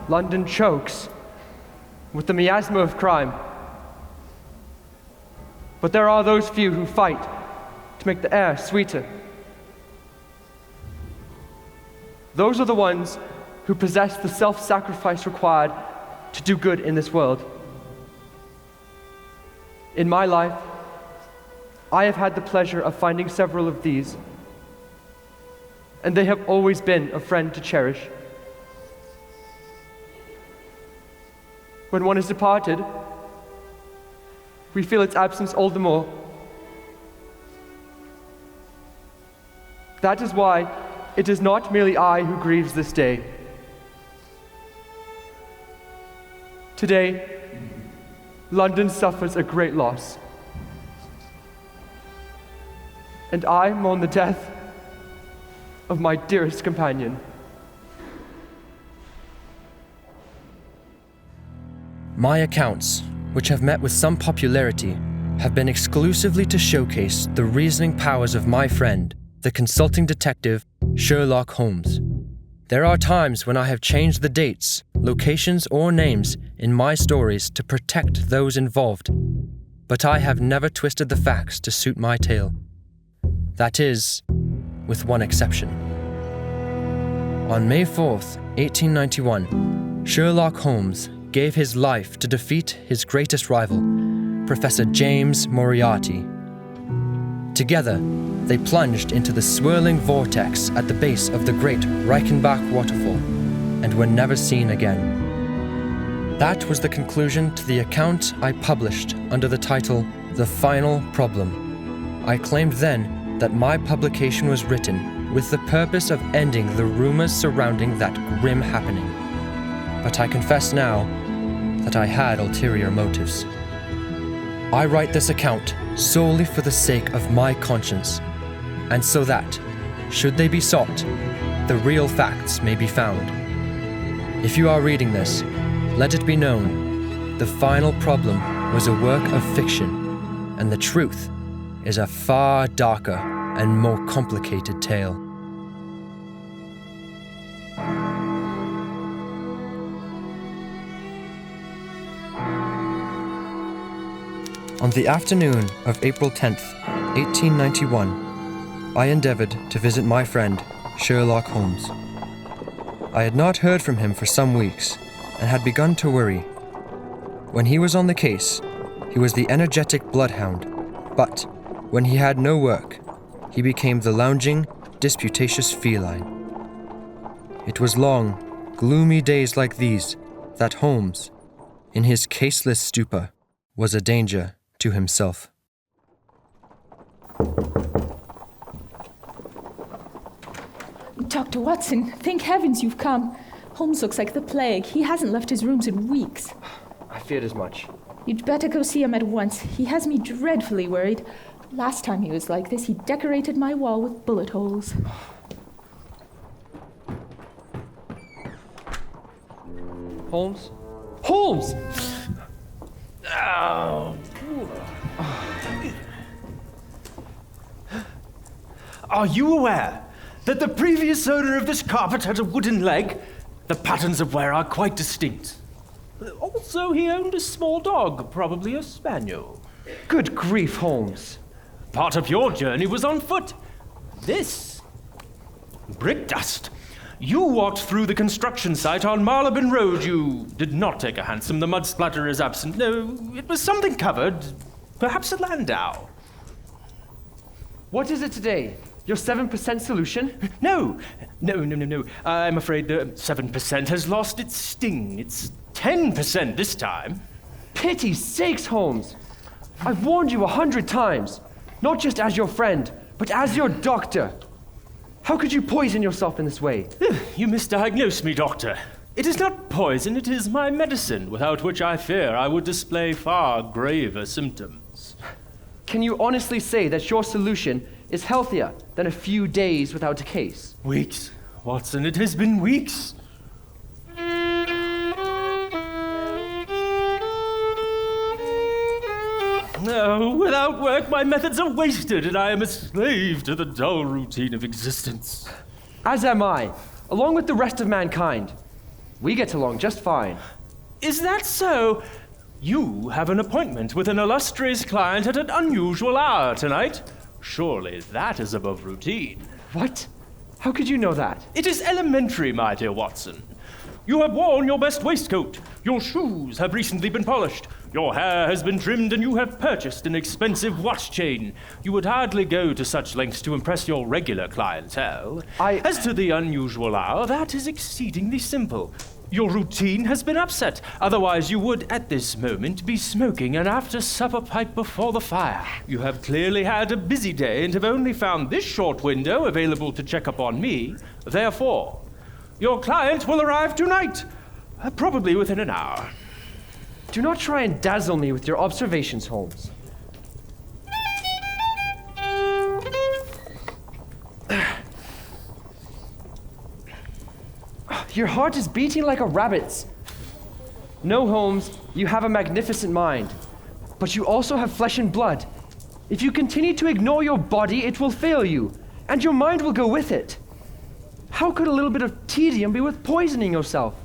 London chokes with the miasma of crime. But there are those few who fight to make the air sweeter. Those are the ones who possess the self-sacrifice required to do good in this world. In my life, I have had the pleasure of finding several of these, and they have always been a friend to cherish. When one is departed, we feel its absence all the more. That is why it is not merely I who grieves this day. Today, London suffers a great loss. And I mourn the death of my dearest companion. My accounts, which have met with some popularity, have been exclusively to showcase the reasoning powers of my friend, the consulting detective Sherlock Holmes. There are times when I have changed the dates, locations, or names in my stories to protect those involved, but I have never twisted the facts to suit my tale. That is, with one exception. On May 4th, 1891, Sherlock Holmes gave his life to defeat his greatest rival, Professor James Moriarty. Together, they plunged into the swirling vortex at the base of the great Reichenbach waterfall and were never seen again. That was the conclusion to the account I published under the title The Final Problem. I claimed then that my publication was written with the purpose of ending the rumors surrounding that grim happening. But I confess now that I had ulterior motives. I write this account solely for the sake of my conscience, and so that, should they be sought, the real facts may be found. If you are reading this, let it be known, The Final Problem was a work of fiction, and the truth is a far darker and more complicated tale. On the afternoon of April 10th, 1891, I endeavored to visit my friend, Sherlock Holmes. I had not heard from him for some weeks and had begun to worry. When he was on the case, he was the energetic bloodhound, but when he had no work, he became the lounging, disputatious feline. It was long, gloomy days like these that Holmes, in his caseless stupor, was a danger to himself. Dr. Watson, thank heavens you've come. Holmes looks like the plague. He hasn't left his rooms in weeks. I feared as much. You'd better go see him at once. He has me dreadfully worried. Last time he was like this, he decorated my wall with bullet holes. Holmes? Holmes! Oh. Are you aware that the previous owner of this carpet had a wooden leg? The patterns of wear are quite distinct. Also, he owned a small dog, probably a spaniel. Good grief, Holmes. Part of your journey was on foot. This? Brick dust. You walked through the construction site on Marylebone Road. You did not take a hansom. The mud splatter is absent. No, it was something covered. Perhaps a landau. What is it today? Your 7% solution? No. I'm afraid the 7% has lost its sting. It's 10% this time. Pity's sakes, Holmes. I've warned you 100 times. Not just as your friend, but as your doctor. How could you poison yourself in this way? You misdiagnosed me, Doctor. It is not poison, it is my medicine, without which I fear I would display far graver symptoms. Can you honestly say that your solution is healthier than a few days without a case? Weeks, Watson, it has been weeks. No, without work, my methods are wasted, and I am a slave to the dull routine of existence. As am I, along with the rest of mankind. We get along just fine. Is that so? You have an appointment with an illustrious client at an unusual hour tonight. Surely that is above routine. What? How could you know that? It is elementary, my dear Watson. You have worn your best waistcoat. Your shoes have recently been polished. Your hair has been trimmed and you have purchased an expensive watch chain. You would hardly go to such lengths to impress your regular clientele. As to the unusual hour, that is exceedingly simple. Your routine has been upset. Otherwise, you would, at this moment, be smoking an after-supper pipe before the fire. You have clearly had a busy day and have only found this short window available to check up on me. Therefore, your client will arrive tonight, probably within an hour. Do not try and dazzle me with your observations, Holmes. Your heart is beating like a rabbit's. No, Holmes, you have a magnificent mind. But you also have flesh and blood. If you continue to ignore your body, it will fail you, and your mind will go with it. How could a little bit of tedium be worth poisoning yourself?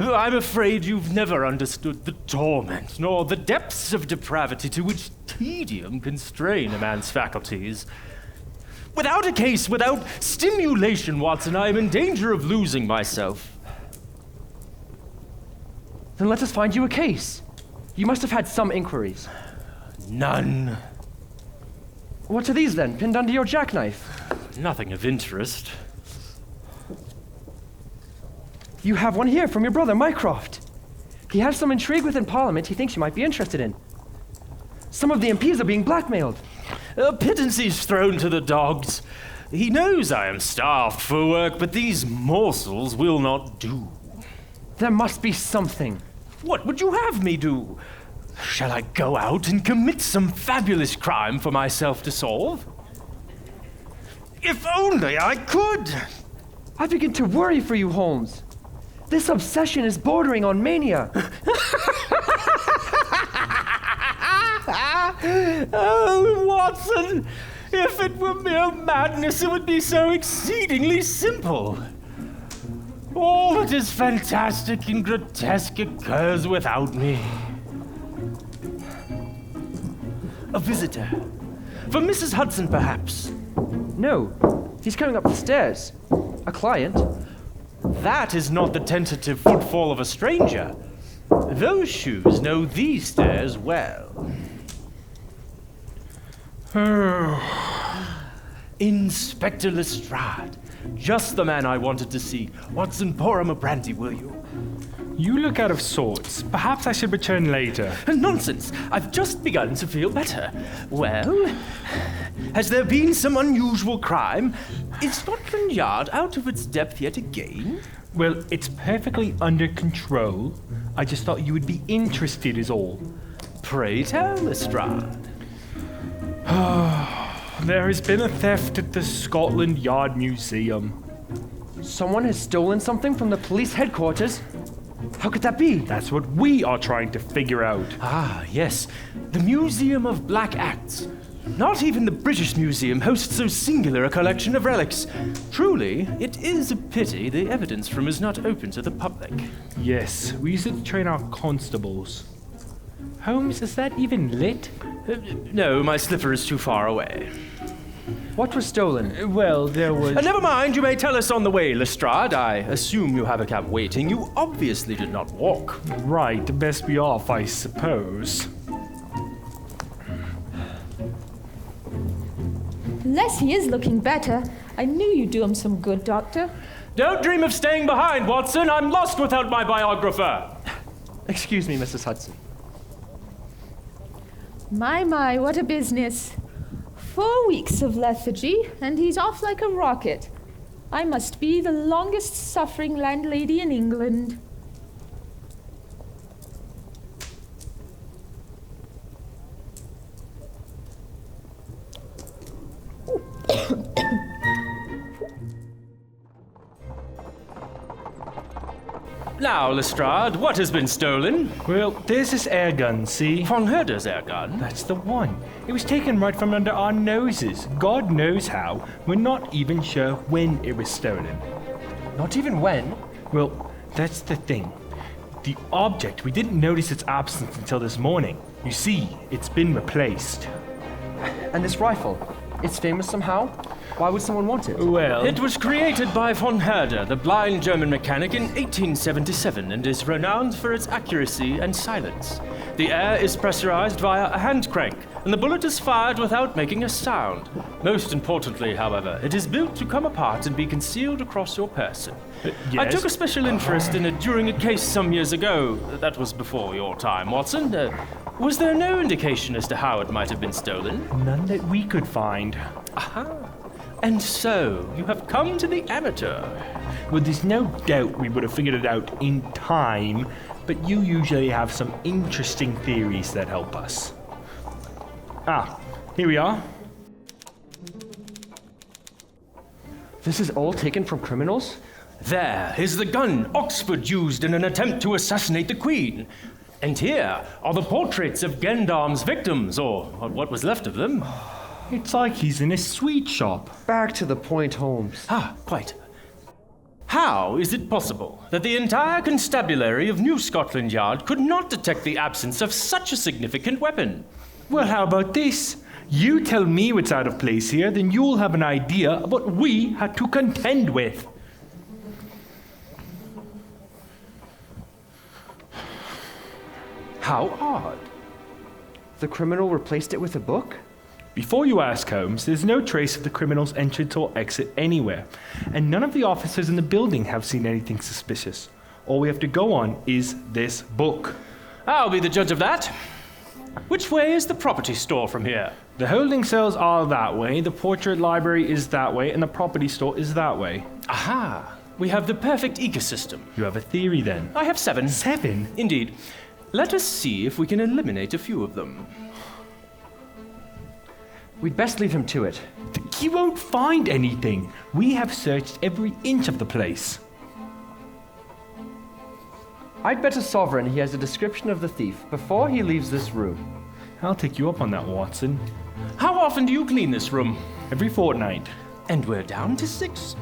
I'm afraid you've never understood the torment, nor the depths of depravity to which tedium can strain a man's faculties. Without a case, without stimulation, Watson, I am in danger of losing myself. Then let us find you a case. You must have had some inquiries. None. What are these then, pinned under your jackknife? Nothing of interest. You have one here from your brother, Mycroft. He has some intrigue within Parliament he thinks you might be interested in. Some of the MPs are being blackmailed. Pittances thrown to the dogs. He knows I am starved for work, but these morsels will not do. There must be something. What would you have me do? Shall I go out and commit some fabulous crime for myself to solve? If only I could! I begin to worry for you, Holmes. This obsession is bordering on mania. Oh, Watson! If it were mere madness, it would be so exceedingly simple. All that is fantastic and grotesque occurs without me. A visitor. For Mrs. Hudson, perhaps. No, he's coming up the stairs. A client. That is not the tentative footfall of a stranger. Those shoes know these stairs well. Inspector Lestrade. Just the man I wanted to see. Watson, pour him a brandy, will you? You look out of sorts. Perhaps I should return later. Nonsense. I've just begun to feel better. Well, has there been some unusual crime? Is Scotland Yard out of its depth yet again? Well, it's perfectly under control. I just thought you would be interested is all. Pray tell, Lestrade. There has been a theft at the Scotland Yard Museum. Someone has stolen something from the police headquarters. How could that be? That's what we are trying to figure out. Ah, yes. The Museum of Black Acts. Not even the British Museum hosts so singular a collection of relics. Truly, it is a pity the evidence room is not open to the public. Yes, we use it to train our constables. Holmes, is that even lit? No, my slipper is too far away. What was stolen? Well, there was... Never mind, you may tell us on the way, Lestrade. I assume you have a cab waiting. You obviously did not walk. Right, best be off, I suppose. Unless he is looking better. I knew you'd do him some good, Doctor. Don't dream of staying behind, Watson. I'm lost without my biographer. Excuse me, Mrs. Hudson. My, what a business. 4 weeks of lethargy, and he's off like a rocket. I must be the longest suffering landlady in England. Now, Lestrade, what has been stolen? Well, there's this air gun, see? Von Herder's air gun. That's the one. It was taken right from under our noses. God knows how. We're not even sure when it was stolen. Not even when? Well, that's the thing. The object, we didn't notice its absence until this morning. You see, it's been replaced. And this rifle, it's famous somehow? Why would someone want it? Well, It was created by von Herder, the blind German mechanic, in 1877 and is renowned for its accuracy and silence. The air is pressurized via a hand crank, and the bullet is fired without making a sound. Most importantly, however, it is built to come apart and be concealed across your person. I yes? took a special interest in it during a case some years ago. That was before your time, Watson. Was there no indication as to how it might have been stolen? None that we could find. Aha. And so, you have come to the amateur. Well, there's no doubt we would have figured it out in time, but you usually have some interesting theories that help us. Ah, here we are. This is all taken from criminals? There is the gun Oxford used in an attempt to assassinate the Queen. And here are the portraits of Gendarme's victims, or what was left of them. It's like he's in a sweet shop. Back to the point, Holmes. Ah, quite. How is it possible that the entire constabulary of New Scotland Yard could not detect the absence of such a significant weapon? Well, how about this? You tell me what's out of place here, then you'll have an idea of what we had to contend with. How odd. The criminal replaced it with a book? Before you ask, Holmes, there's no trace of the criminal's entrance or exit anywhere, and none of the officers in the building have seen anything suspicious. All we have to go on is this book. I'll be the judge of that. Which way is the property store from here? The holding cells are that way, the portrait library is that way, and the property store is that way. Aha! We have the perfect ecosystem. You have a theory then? I have 7. 7? Indeed. Let us see if we can eliminate a few of them. We'd best leave him to it. He won't find anything. We have searched every inch of the place. I'd bet a sovereign he has a description of the thief before he leaves this room. I'll take you up on that, Watson. How often do you clean this room? Every fortnight. And we're down to 6.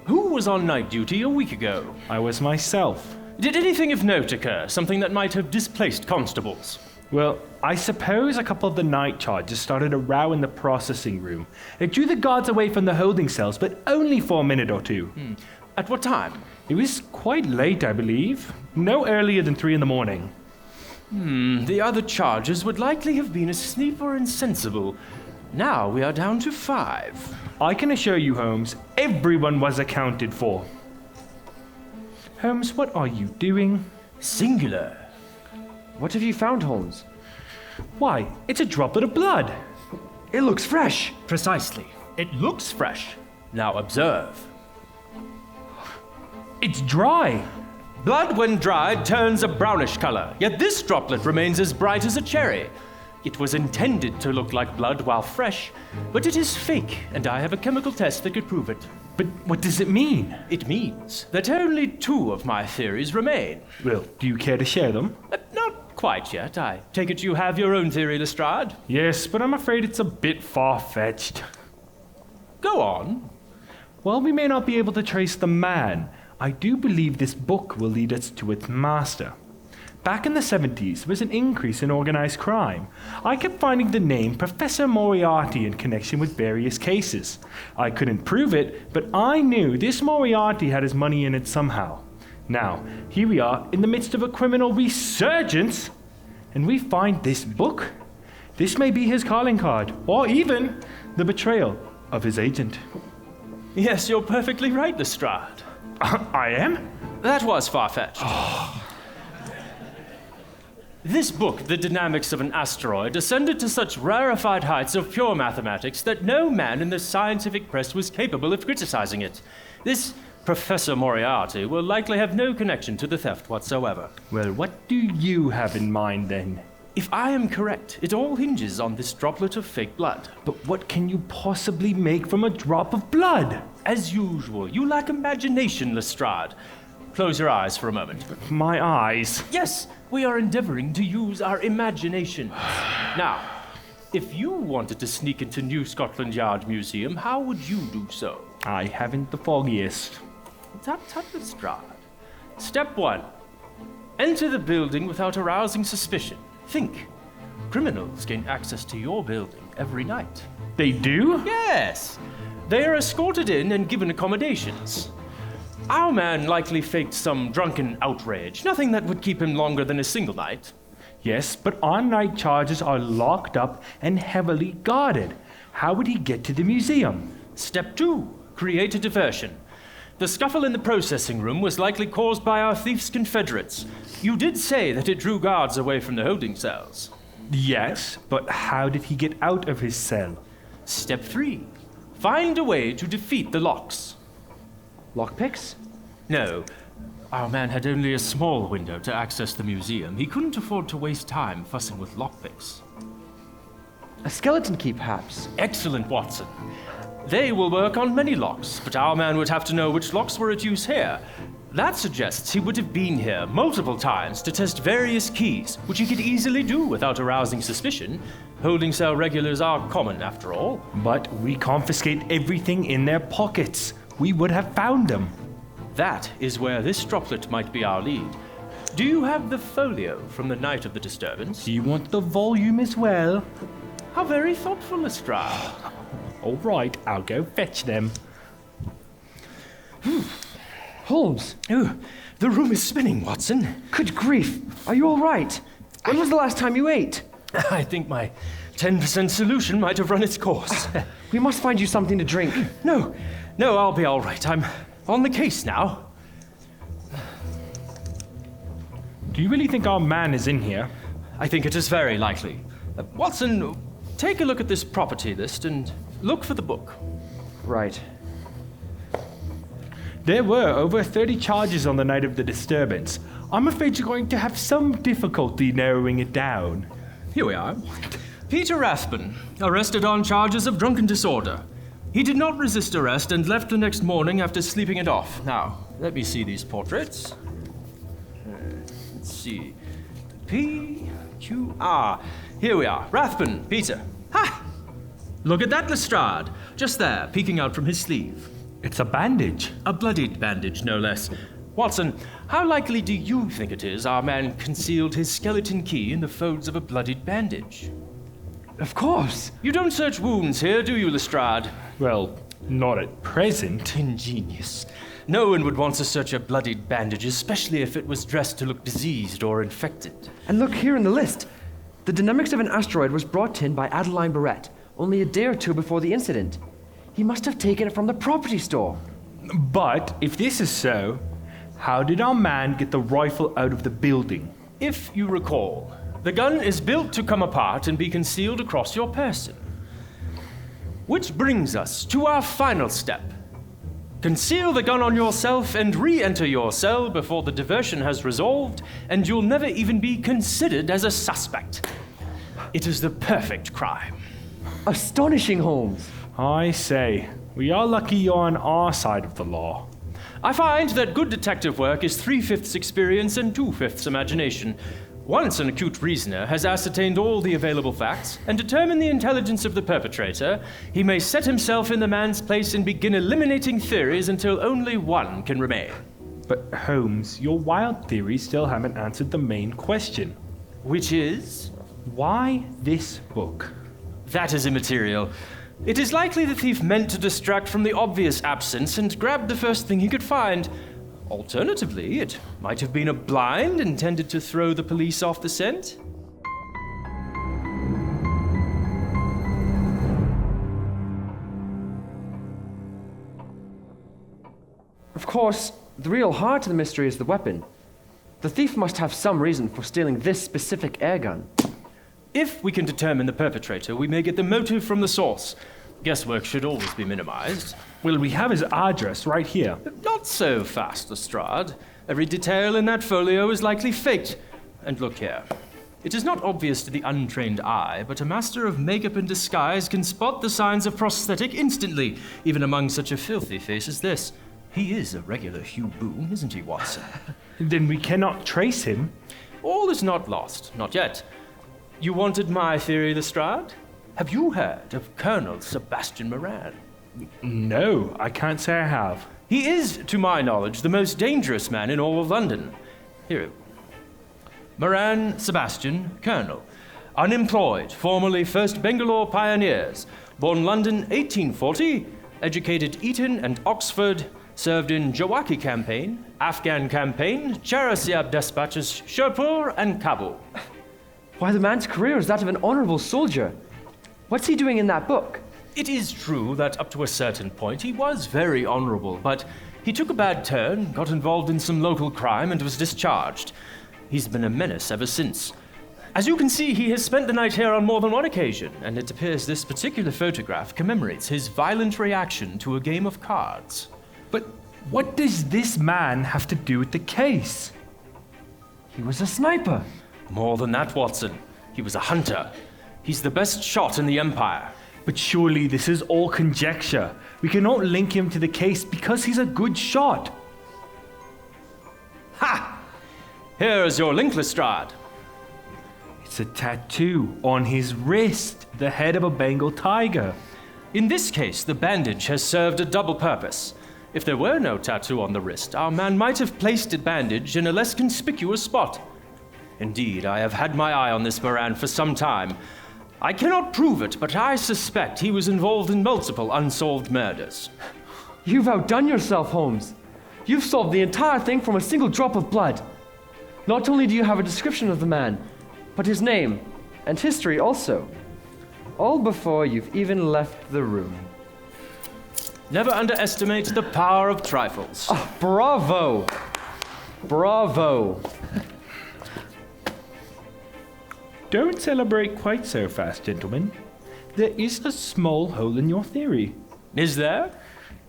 Who was on night duty a week ago? I was myself. Did anything of note occur? Something that might have displaced constables? Well, I suppose a couple of the night charges started a row in the processing room. It drew the guards away from the holding cells, but only for a minute or two. At what time? It was quite late, I believe. No earlier than 3 in the morning. The other charges would likely have been asleep or insensible. Now we are down to 5. I can assure you, Holmes, everyone was accounted for. Holmes, what are you doing? Singular. What have you found, Holmes? Why, it's a droplet of blood. It looks fresh. Precisely. It looks fresh. Now observe. It's dry. Blood, when dried, turns a brownish color, yet this droplet remains as bright as a cherry. It was intended to look like blood while fresh, but it is fake, and I have a chemical test that could prove it. But what does it mean? It means that only 2 of my theories remain. Well, do you care to share them? Not quite yet. I take it you have your own theory, Lestrade. Yes, but I'm afraid it's a bit far-fetched. Go on. While we may not be able to trace the man, I do believe this book will lead us to its master. Back in the 70s, there was an increase in organized crime. I kept finding the name Professor Moriarty in connection with various cases. I couldn't prove it, but I knew this Moriarty had his money in it somehow. Now, here we are in the midst of a criminal resurgence, and we find this book. This may be his calling card, or even the betrayal of his agent. Yes, you're perfectly right, Lestrade. I am? That was far-fetched. This book, The Dynamics of an Asteroid, ascended to such rarefied heights of pure mathematics that no man in the scientific press was capable of criticizing it. This Professor Moriarty will likely have no connection to the theft whatsoever. Well, what do you have in mind then? If I am correct, it all hinges on this droplet of fake blood. But what can you possibly make from a drop of blood? As usual, you lack imagination, Lestrade. Close your eyes for a moment. My eyes. Yes, we are endeavoring to use our imagination. Now, if you wanted to sneak into New Scotland Yard Museum, how would you do so? I haven't the foggiest. Tut tut, Lestrade. Step 1. Enter the building without arousing suspicion. Think. Criminals gain access to your building every night. They do? Yes. They are escorted in and given accommodations. Our man likely faked some drunken outrage. Nothing that would keep him longer than a single night. Yes, but our night charges are locked up and heavily guarded. How would he get to the museum? Step 2. Create a diversion. The scuffle in the processing room was likely caused by our thief's confederates. You did say that it drew guards away from the holding cells. Yes, but how did he get out of his cell? Step 3. Find a way to defeat the locks. Lockpicks? No. Our man had only a small window to access the museum. He couldn't afford to waste time fussing with lockpicks. A skeleton key, perhaps? Excellent, Watson. They will work on many locks, but our man would have to know which locks were at use here. That suggests he would have been here multiple times to test various keys, which he could easily do without arousing suspicion. Holding cell regulars are common, after all. But we confiscate everything in their pockets. We would have found them. That is where this droplet might be our lead. Do you have the folio from the night of the disturbance? Do you want the volume as well? How very thoughtful, Lestrade. All right, I'll go fetch them. Holmes! Oh, the room is spinning, Watson. Good grief! Are you all right? When was the last time you ate? I think my 10% solution might have run its course. We must find you something to drink. No, I'll be all right. I'm on the case now. Do you really think our man is in here? I think it is very likely. Watson, take a look at this property list and look for the book. Right. There were over 30 charges on the night of the disturbance. I'm afraid you're going to have some difficulty narrowing it down. Here we are. Peter Rathbun, arrested on charges of drunken disorder. He did not resist arrest and left the next morning after sleeping it off. Now, let me see these portraits. Let's see. P-Q-R. Here we are. Rathbun, Peter. Ha! Look at that, Lestrade. Just there, peeking out from his sleeve. It's a bandage. A bloodied bandage, no less. Watson, how likely do you think it is our man concealed his skeleton key in the folds of a bloodied bandage? Of course! You don't search wounds here, do you, Lestrade? Well, not at present. Ingenious. No one would want to search a bloodied bandage, especially if it was dressed to look diseased or infected. And look here in the list. The dynamics of an asteroid was brought in by Adeline Barrett only a day or two before the incident. He must have taken it from the property store. But if this is so, how did our man get the rifle out of the building? If you recall, the gun is built to come apart and be concealed across your person. Which brings us to our final step. Conceal the gun on yourself and re-enter your cell before the diversion has resolved, and you'll never even be considered as a suspect. It is the perfect crime. Astonishing, Holmes! I say, we are lucky you're on our side of the law. I find that good detective work is 3/5 experience and 2/5 imagination. Once an acute reasoner has ascertained all the available facts and determined the intelligence of the perpetrator, he may set himself in the man's place and begin eliminating theories until only one can remain. But Holmes, your wild theories still haven't answered the main question. Which is? Why this book? That is immaterial. It is likely the thief meant to distract from the obvious absence and grabbed the first thing he could find. Alternatively, it might have been a blind intended to throw the police off the scent. Of course, the real heart of the mystery is the weapon. The thief must have some reason for stealing this specific airgun. If we can determine the perpetrator, we may get the motive from the source. Guesswork should always be minimized. Well, we have his address right here. Not so fast, Lestrade. Every detail in that folio is likely faked. And look here. It is not obvious to the untrained eye, but a master of makeup and disguise can spot the signs of prosthetic instantly, even among such a filthy face as this. He is a regular Hugh Boone, isn't he, Watson? Then we cannot trace him. All is not lost, not yet. You wanted my theory, Lestrade? Have you heard of Colonel Sebastian Moran? No, I can't say I have. He is, to my knowledge, the most dangerous man in all of London. Here. Moran Sebastian, Colonel. Unemployed, formerly 1st Bangalore Pioneers. Born London 1840, educated Eton and Oxford, served in Jawaki Campaign, Afghan Campaign, Charasiab Dispatches, Sherpur and Kabul. Why, the man's career is that of an honorable soldier. What's he doing in that book? It is true that up to a certain point he was very honorable, but he took a bad turn, got involved in some local crime, and was discharged. He's been a menace ever since. As you can see, he has spent the night here on more than one occasion, and it appears this particular photograph commemorates his violent reaction to a game of cards. But what does this man have to do with the case? He was a sniper. More than that, Watson. He was a hunter. He's the best shot in the Empire. But surely this is all conjecture. We cannot link him to the case because he's a good shot. Ha! Here is your link, Lestrade. It's a tattoo on his wrist, the head of a Bengal tiger. In this case, the bandage has served a double purpose. If there were no tattoo on the wrist, our man might have placed the bandage in a less conspicuous spot. Indeed, I have had my eye on this Moran for some time. I cannot prove it, but I suspect he was involved in multiple unsolved murders. You've outdone yourself, Holmes. You've solved the entire thing from a single drop of blood. Not only do you have a description of the man, but his name and history also. All before you've even left the room. Never underestimate the power of trifles. Oh, bravo! Bravo! Don't celebrate quite so fast, gentlemen. There is a small hole in your theory. Is there?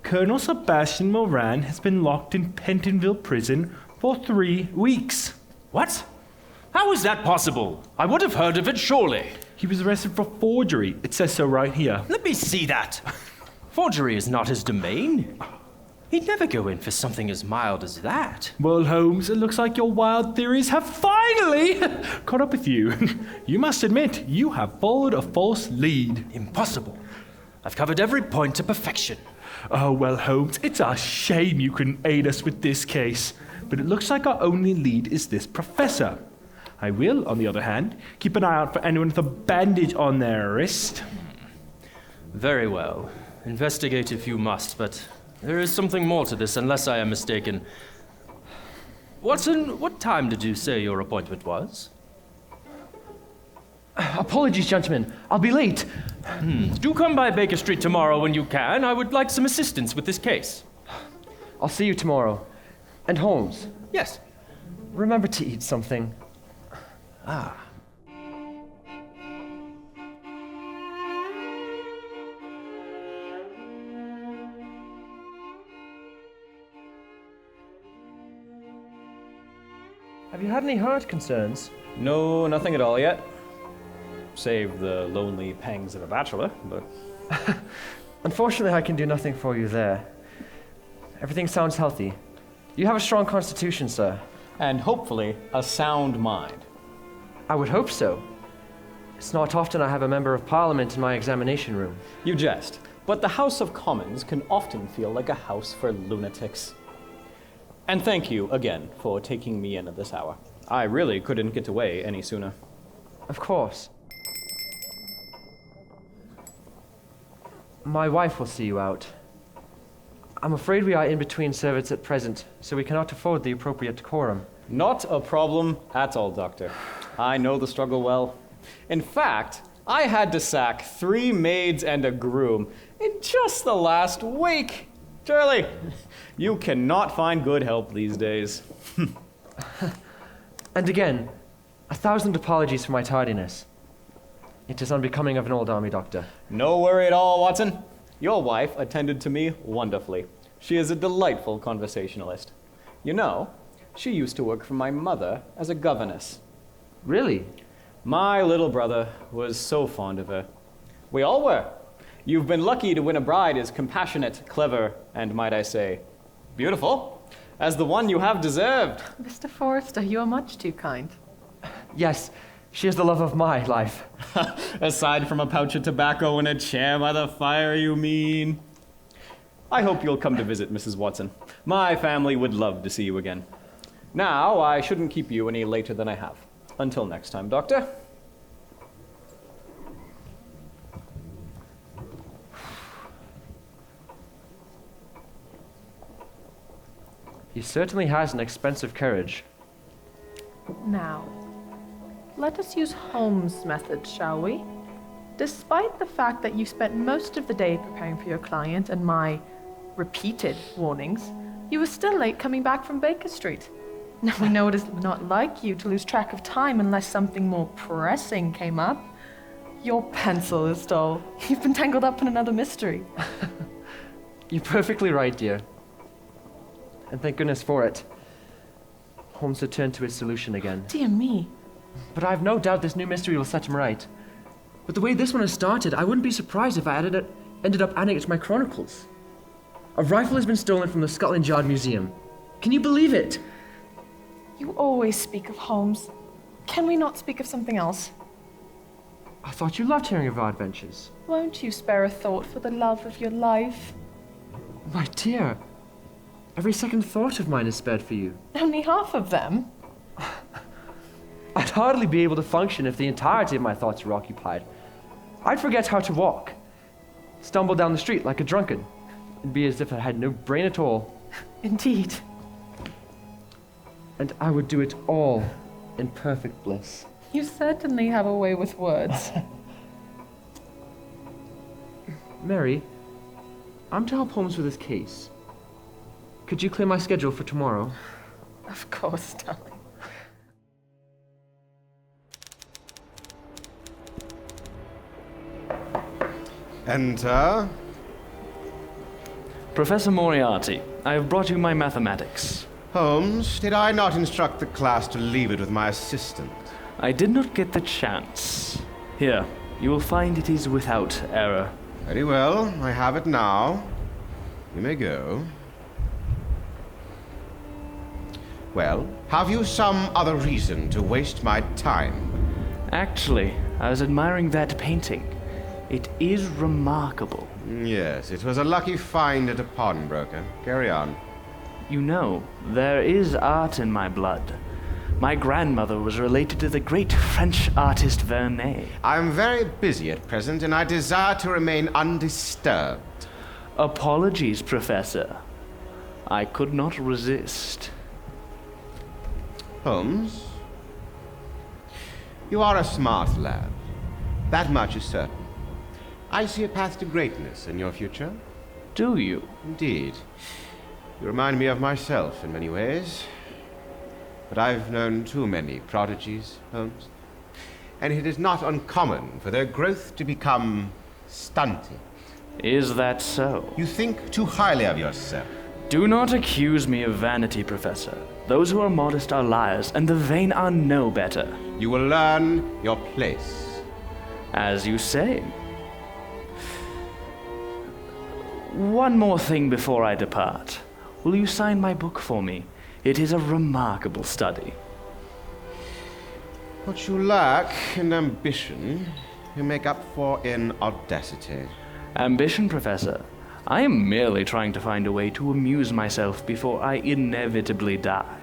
Colonel Sebastian Moran has been locked in Pentonville prison for 3 weeks. What? How is that possible? I would have heard of it, surely. He was arrested for forgery. It says so right here. Let me see that. Forgery is not his domain. He'd never go in for something as mild as that. Well, Holmes, it looks like your wild theories have finally caught up with you. You must admit, you have followed a false lead. Impossible. I've covered every point to perfection. Oh, well, Holmes, it's a shame you couldn't aid us with this case. But it looks like our only lead is this professor. I will, on the other hand, keep an eye out for anyone with a bandage on their wrist. Very well. Investigate if you must, but there is something more to this, unless I am mistaken. Watson, what time did you say your appointment was? Apologies, gentlemen. I'll be late. Do come by Baker Street tomorrow when you can. I would like some assistance with this case. I'll see you tomorrow. And Holmes, Yes. remember to eat something. Have you had any heart concerns? No, nothing at all yet. Save the lonely pangs of a bachelor, but... Unfortunately, I can do nothing for you there. Everything sounds healthy. You have a strong constitution, sir. And hopefully, a sound mind. I would hope so. It's not often I have a member of parliament in my examination room. You jest, but the House of Commons can often feel like a house for lunatics. And thank you again for taking me in at this hour. I really couldn't get away any sooner. Of course. My wife will see you out. I'm afraid we are in between servants at present, so we cannot afford the appropriate decorum. Not a problem at all, Doctor. I know the struggle well. In fact, I had to sack 3 maids and a groom in just the last week. Charlie, you cannot find good help these days. And again, 1,000 apologies for my tardiness. It is unbecoming of an old army doctor. No worry at all, Watson. Your wife attended to me wonderfully. She is a delightful conversationalist. You know, she used to work for my mother as a governess. Really? My little brother was so fond of her. We all were. You've been lucky to win a bride as compassionate, clever, and might I say, beautiful, as the one you have deserved. Mr. Forrester, you are much too kind. Yes, she is the love of my life. Aside from a pouch of tobacco and a chair by the fire, you mean? I hope you'll come to visit, Mrs. Watson. My family would love to see you again. Now, I shouldn't keep you any later than I have. Until next time, Doctor. He certainly has an expensive carriage. Now, let us use Holmes' method, shall we? Despite the fact that you spent most of the day preparing for your client and my repeated warnings, you were still late coming back from Baker Street. Now, we know it is not like you to lose track of time unless something more pressing came up. Your pencil is dull. You've been tangled up in another mystery. You're perfectly right, dear. And thank goodness for it. Holmes returned to his solution again. Dear me. But I've no doubt this new mystery will set him right. But the way this one has started, I wouldn't be surprised if I ended up adding it to my chronicles. A rifle has been stolen from the Scotland Yard Museum. Can you believe it? You always speak of Holmes. Can we not speak of something else? I thought you loved hearing of our adventures. Won't you spare a thought for the love of your life? My dear, every second thought of mine is spared for you. Only half of them? I'd hardly be able to function if the entirety of my thoughts were occupied. I'd forget how to walk, stumble down the street like a drunkard, and be as if I had no brain at all. Indeed. And I would do it all in perfect bliss. You certainly have a way with words. Mary, I'm to help Holmes with his case. Could you clear my schedule for tomorrow? Of course, darling. Enter. Professor Moriarty, I have brought you my mathematics. Holmes, did I not instruct the class to leave it with my assistant? I did not get the chance. Here, you will find it is without error. Very well, I have it now. You may go. Well, have you some other reason to waste my time? Actually, I was admiring that painting. It is remarkable. Yes, it was a lucky find at a pawnbroker. Carry on. You know, there is art in my blood. My grandmother was related to the great French artist Vernet. I'm very busy at present, and I desire to remain undisturbed. Apologies, Professor. I could not resist. Holmes, you are a smart lad. That much is certain. I see a path to greatness in your future. Do you? Indeed. You remind me of myself in many ways. But I've known too many prodigies, Holmes. And it is not uncommon for their growth to become stunted. Is that so? You think too highly of yourself. Do not accuse me of vanity, Professor. Those who are modest are liars, and the vain are no better. You will learn your place. As you say. One more thing before I depart. Will you sign my book for me? It is a remarkable study. What you lack in ambition, you make up for in audacity. Ambition, Professor. I am merely trying to find a way to amuse myself before I inevitably die.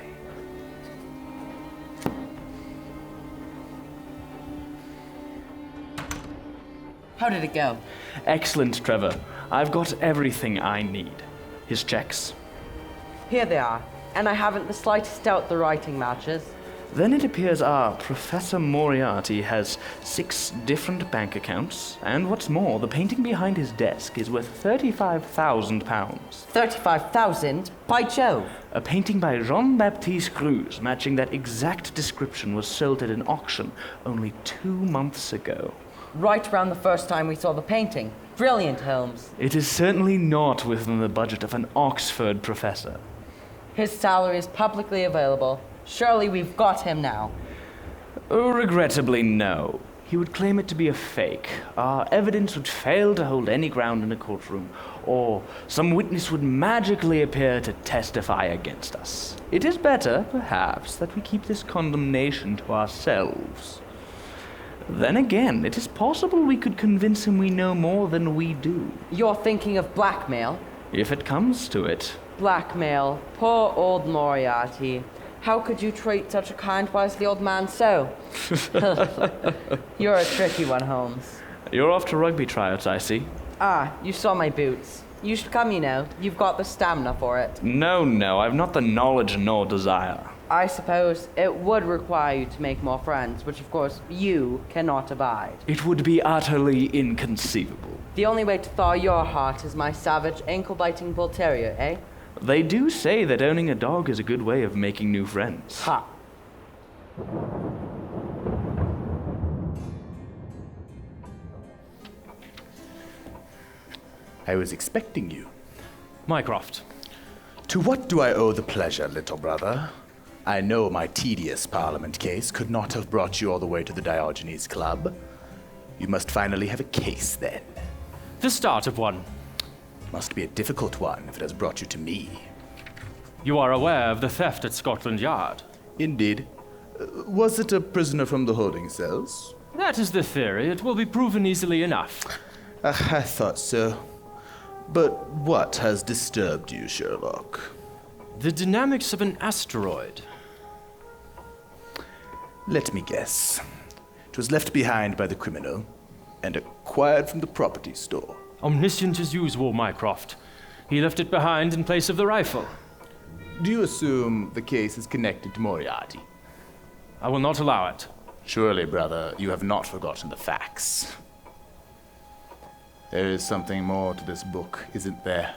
How did it go? Excellent, Trevor. I've got everything I need. His checks. Here they are, and I haven't the slightest doubt the writing matches. Then it appears our Professor Moriarty has 6 different bank accounts, and what's more, the painting behind his desk is worth £35,000. 35,000? By Jove! A painting by Jean-Baptiste Greuze matching that exact description was sold at an auction only 2 months ago. Right around the first time we saw the painting. Brilliant, Holmes. It is certainly not within the budget of an Oxford professor. His salary is publicly available. Surely we've got him now. Oh, regrettably, no. He would claim it to be a fake. Our evidence would fail to hold any ground in a courtroom, or some witness would magically appear to testify against us. It is better, perhaps, that we keep this condemnation to ourselves. Then again, it is possible we could convince him we know more than we do. You're thinking of blackmail? If it comes to it. Blackmail. Poor old Moriarty. How could you treat such a kind, wisely old man so? You're a tricky one, Holmes. You're off to rugby tryouts, I see. Ah, you saw my boots. You should come, you know. You've got the stamina for it. No, I've not the knowledge nor desire. I suppose it would require you to make more friends, which of course you cannot abide. It would be utterly inconceivable. The only way to thaw your heart is my savage, ankle-biting bull terrier, eh? They do say that owning a dog is a good way of making new friends. Ha! I was expecting you. Mycroft. To what do I owe the pleasure, little brother? I know my tedious Parliament case could not have brought you all the way to the Diogenes Club. You must finally have a case, then. The start of one. Must be a difficult one if it has brought you to me. You are aware of the theft at Scotland Yard? Indeed. Was it a prisoner from the holding cells? That is the theory. It will be proven easily enough. I thought so. But what has disturbed you, Sherlock? The dynamics of an asteroid. Let me guess. It was left behind by the criminal and acquired from the property store. Omniscient as usual, Mycroft. He left it behind in place of the rifle. Do you assume the case is connected to Moriarty? I will not allow it. Surely, brother, you have not forgotten the facts. There is something more to this book, isn't there?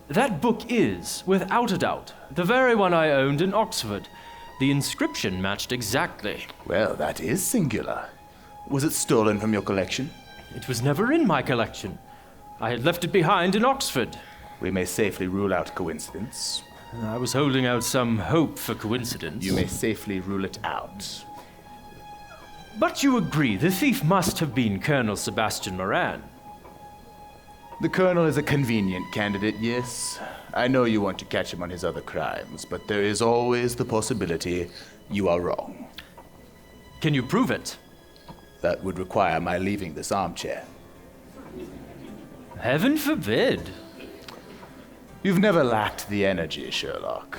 That book is, without a doubt, the very one I owned in Oxford. The inscription matched exactly. Well, that is singular. Was it stolen from your collection? It was never in my collection. I had left it behind in Oxford. We may safely rule out coincidence. I was holding out some hope for coincidence. You may safely rule it out. But you agree the thief must have been Colonel Sebastian Moran. The Colonel is a convenient candidate, yes. I know you want to catch him on his other crimes, but there is always the possibility you are wrong. Can you prove it? That would require my leaving this armchair. Heaven forbid. You've never lacked the energy, Sherlock.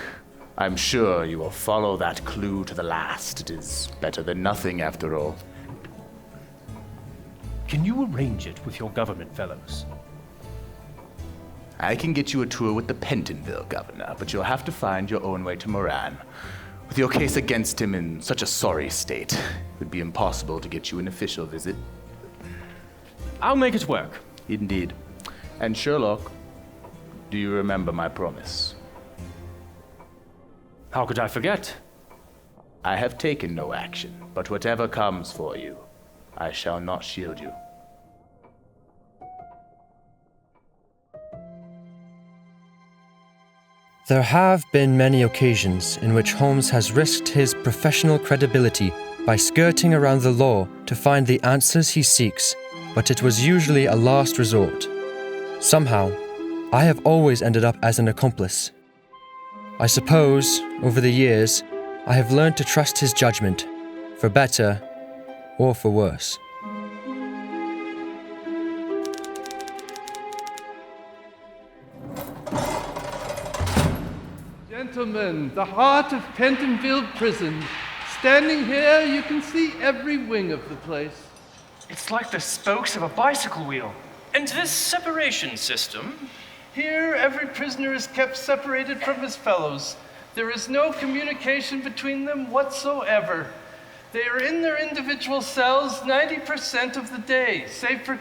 I'm sure you will follow that clue to the last. It is better than nothing, after all. Can you arrange it with your government fellows? I can get you a tour with the Pentonville governor, but you'll have to find your own way to Moran. With your case against him in such a sorry state, it would be impossible to get you an official visit. I'll make it work. Indeed. And Sherlock, do you remember my promise? How could I forget? I have taken no action, but whatever comes for you, I shall not shield you. There have been many occasions in which Holmes has risked his professional credibility by skirting around the law to find the answers he seeks, but it was usually a last resort. Somehow, I have always ended up as an accomplice. I suppose, over the years, I have learned to trust his judgment, for better or for worse. Gentlemen, the heart of Pentonville Prison. Standing here, you can see every wing of the place. It's like the spokes of a bicycle wheel. And this separation system? Here, every prisoner is kept separated from his fellows. There is no communication between them whatsoever. They are in their individual cells 90% of the day, save for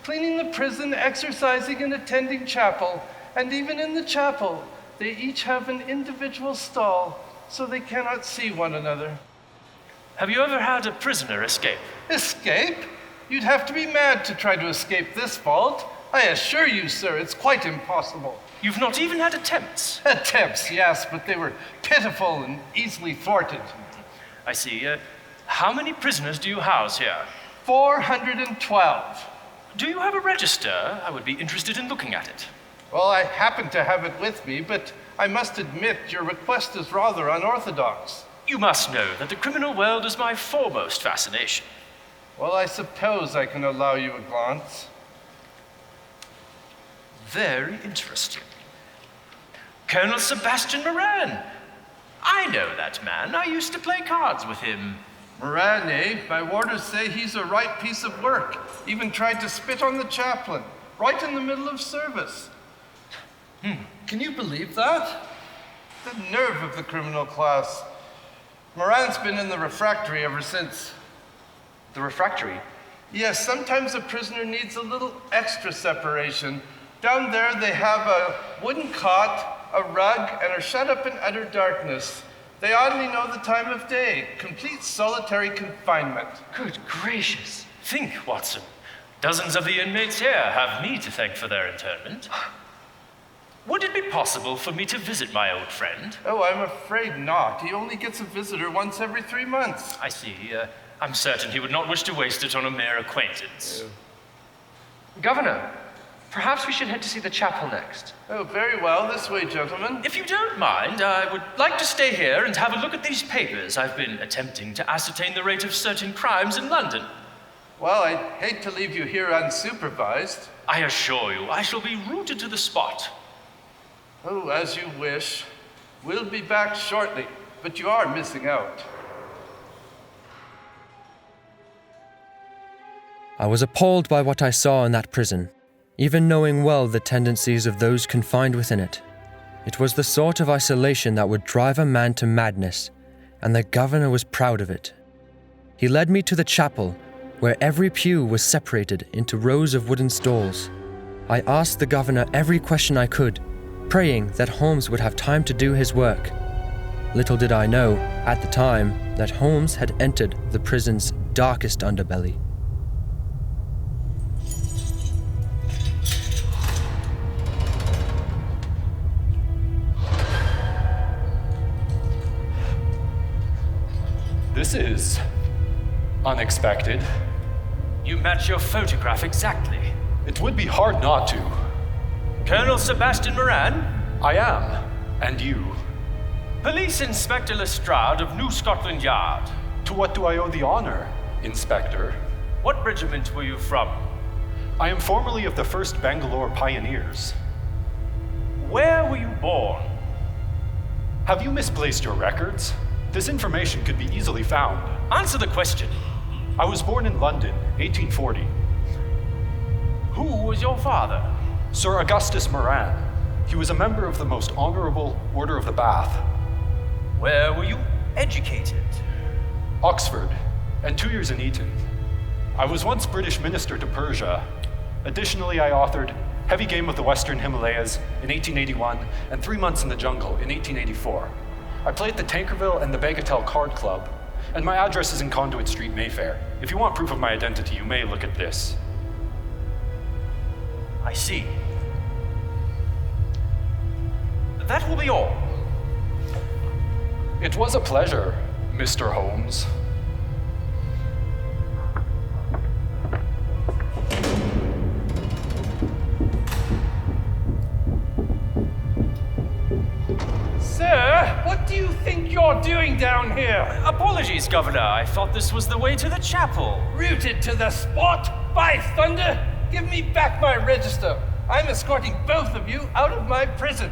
cleaning the prison, exercising, and attending chapel. And even in the chapel, they each have an individual stall, so they cannot see one another. Have you ever had a prisoner escape? Escape? You'd have to be mad to try to escape this vault. I assure you, sir, it's quite impossible. You've not even had attempts? Attempts, yes, but they were pitiful and easily thwarted. I see. How many prisoners do you house here? 412. Do you have a register? I would be interested in looking at it. Well, I happen to have it with me, but I must admit your request is rather unorthodox. You must know that the criminal world is my foremost fascination. Well, I suppose I can allow you a glance. Very interesting. Colonel Sebastian Moran. I know that man. I used to play cards with him. Moran, eh? My warders say he's a right piece of work. Even tried to spit on the chaplain, right in the middle of service. Can you believe that? The nerve of the criminal class. Moran's been in the refractory ever since. The refractory? Yes, sometimes a prisoner needs a little extra separation. Down there they have a wooden cot, a rug, and are shut up in utter darkness. They oddly know the time of day. Complete solitary confinement. Good gracious. Think, Watson. Dozens of the inmates here have me to thank for their internment. Would it be possible for me to visit my old friend? Oh, I'm afraid not. He only gets a visitor once every 3 months. I see. I'm certain he would not wish to waste it on a mere acquaintance. Governor, perhaps we should head to see the chapel next. Oh, very well. This way, gentlemen. If you don't mind, I would like to stay here and have a look at these papers. I've been attempting to ascertain the rate of certain crimes in London. Well, I'd hate to leave you here unsupervised. I assure you, I shall be rooted to the spot. Oh, as you wish. We'll be back shortly, but you are missing out. I was appalled by what I saw in that prison, even knowing well the tendencies of those confined within it. It was the sort of isolation that would drive a man to madness, and the governor was proud of it. He led me to the chapel, where every pew was separated into rows of wooden stalls. I asked the governor every question I could, praying that Holmes would have time to do his work. Little did I know, at the time, that Holmes had entered the prison's darkest underbelly. This is unexpected. You match your photograph exactly. It would be hard not to. Colonel Sebastian Moran? I am. And you? Police Inspector Lestrade of New Scotland Yard. To what do I owe the honor, Inspector? What regiment were you from? I am formerly of the 1st Bangalore Pioneers. Where were you born? Have you misplaced your records? This information could be easily found. Answer the question. I was born in London, 1840. Who was your father? Sir Augustus Moran. He was a member of the most honorable Order of the Bath. Where were you educated? Oxford, and 2 years in Eton. I was once British minister to Persia. Additionally, I authored Heavy Game of the Western Himalayas in 1881 and 3 Months in the Jungle in 1884. I play at the Tankerville and the Bagatelle Card Club, and my address is in Conduit Street, Mayfair. If you want proof of my identity, you may look at this. I see. That will be all. It was a pleasure, Mr. Holmes. Sir, what do you think you're doing down here? Apologies, Governor. I thought this was the way to the chapel. Rooted to the spot? By thunder! Give me back my register. I'm escorting both of you out of my prison.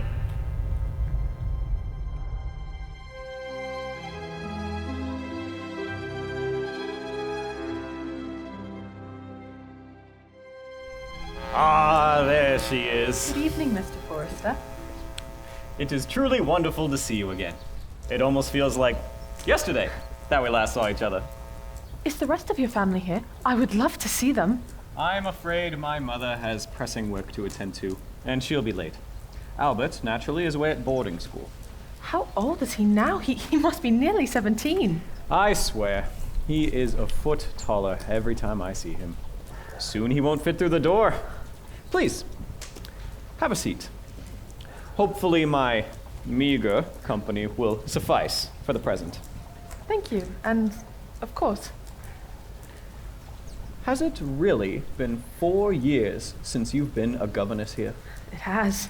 Ah, there she is. Good evening, Mr. Forrester. It is truly wonderful to see you again. It almost feels like yesterday that we last saw each other. Is the rest of your family here? I would love to see them. I'm afraid my mother has pressing work to attend to, and she'll be late. Albert, naturally, is away at boarding school. How old is he now? He must be nearly 17. I swear, he is a foot taller every time I see him. Soon he won't fit through the door. Please, have a seat. Hopefully my meager company will suffice for the present. Thank you, and of course. Has it really been 4 years since you've been a governess here? It has.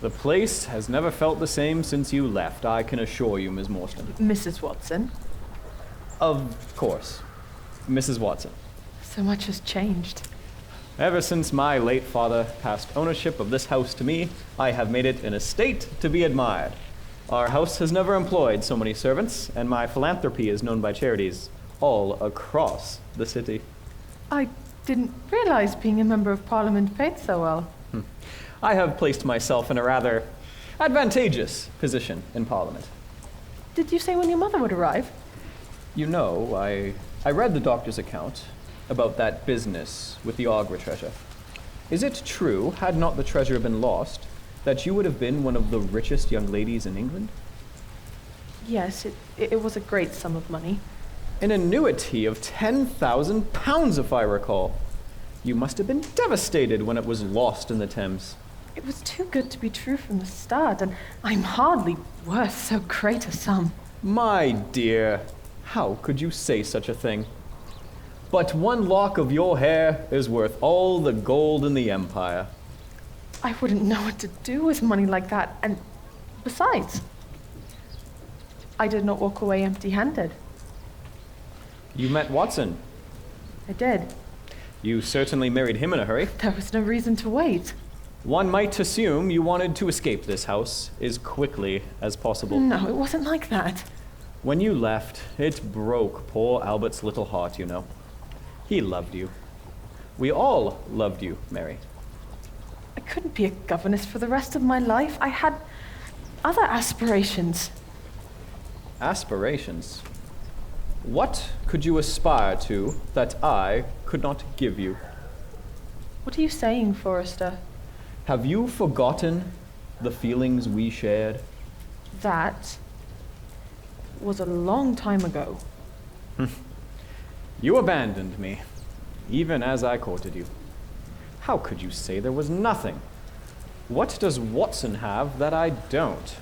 The place has never felt the same since you left, I can assure you, Ms. Morstan. Mrs. Watson. Of course. Mrs. Watson. So much has changed. Ever since my late father passed ownership of this house to me, I have made it an estate to be admired. Our house has never employed so many servants, and my philanthropy is known by charities all across the city. I didn't realize being a member of Parliament paid so well. I have placed myself in a rather advantageous position in Parliament. Did you say when your mother would arrive? You know, I read the doctor's account about that business with the Agra treasure. Is it true, had not the treasure been lost, that you would have been one of the richest young ladies in England? Yes, it was a great sum of money. An annuity of £10,000, if I recall. You must have been devastated when it was lost in the Thames. It was too good to be true from the start, and I'm hardly worth so great a sum. My dear, how could you say such a thing? But one lock of your hair is worth all the gold in the empire. I wouldn't know what to do with money like that, and besides, I did not walk away empty-handed. You met Watson. I did. You certainly married him in a hurry. There was no reason to wait. One might assume you wanted to escape this house as quickly as possible. No, it wasn't like that. When you left, it broke poor Albert's little heart, you know. He loved you. We all loved you, Mary. I couldn't be a governess for the rest of my life. I had other aspirations. Aspirations? What could you aspire to that I could not give you? What are you saying, Forrester? Have you forgotten the feelings we shared? That was a long time ago. You abandoned me, even as I courted you. How could you say there was nothing? What does Watson have that I don't?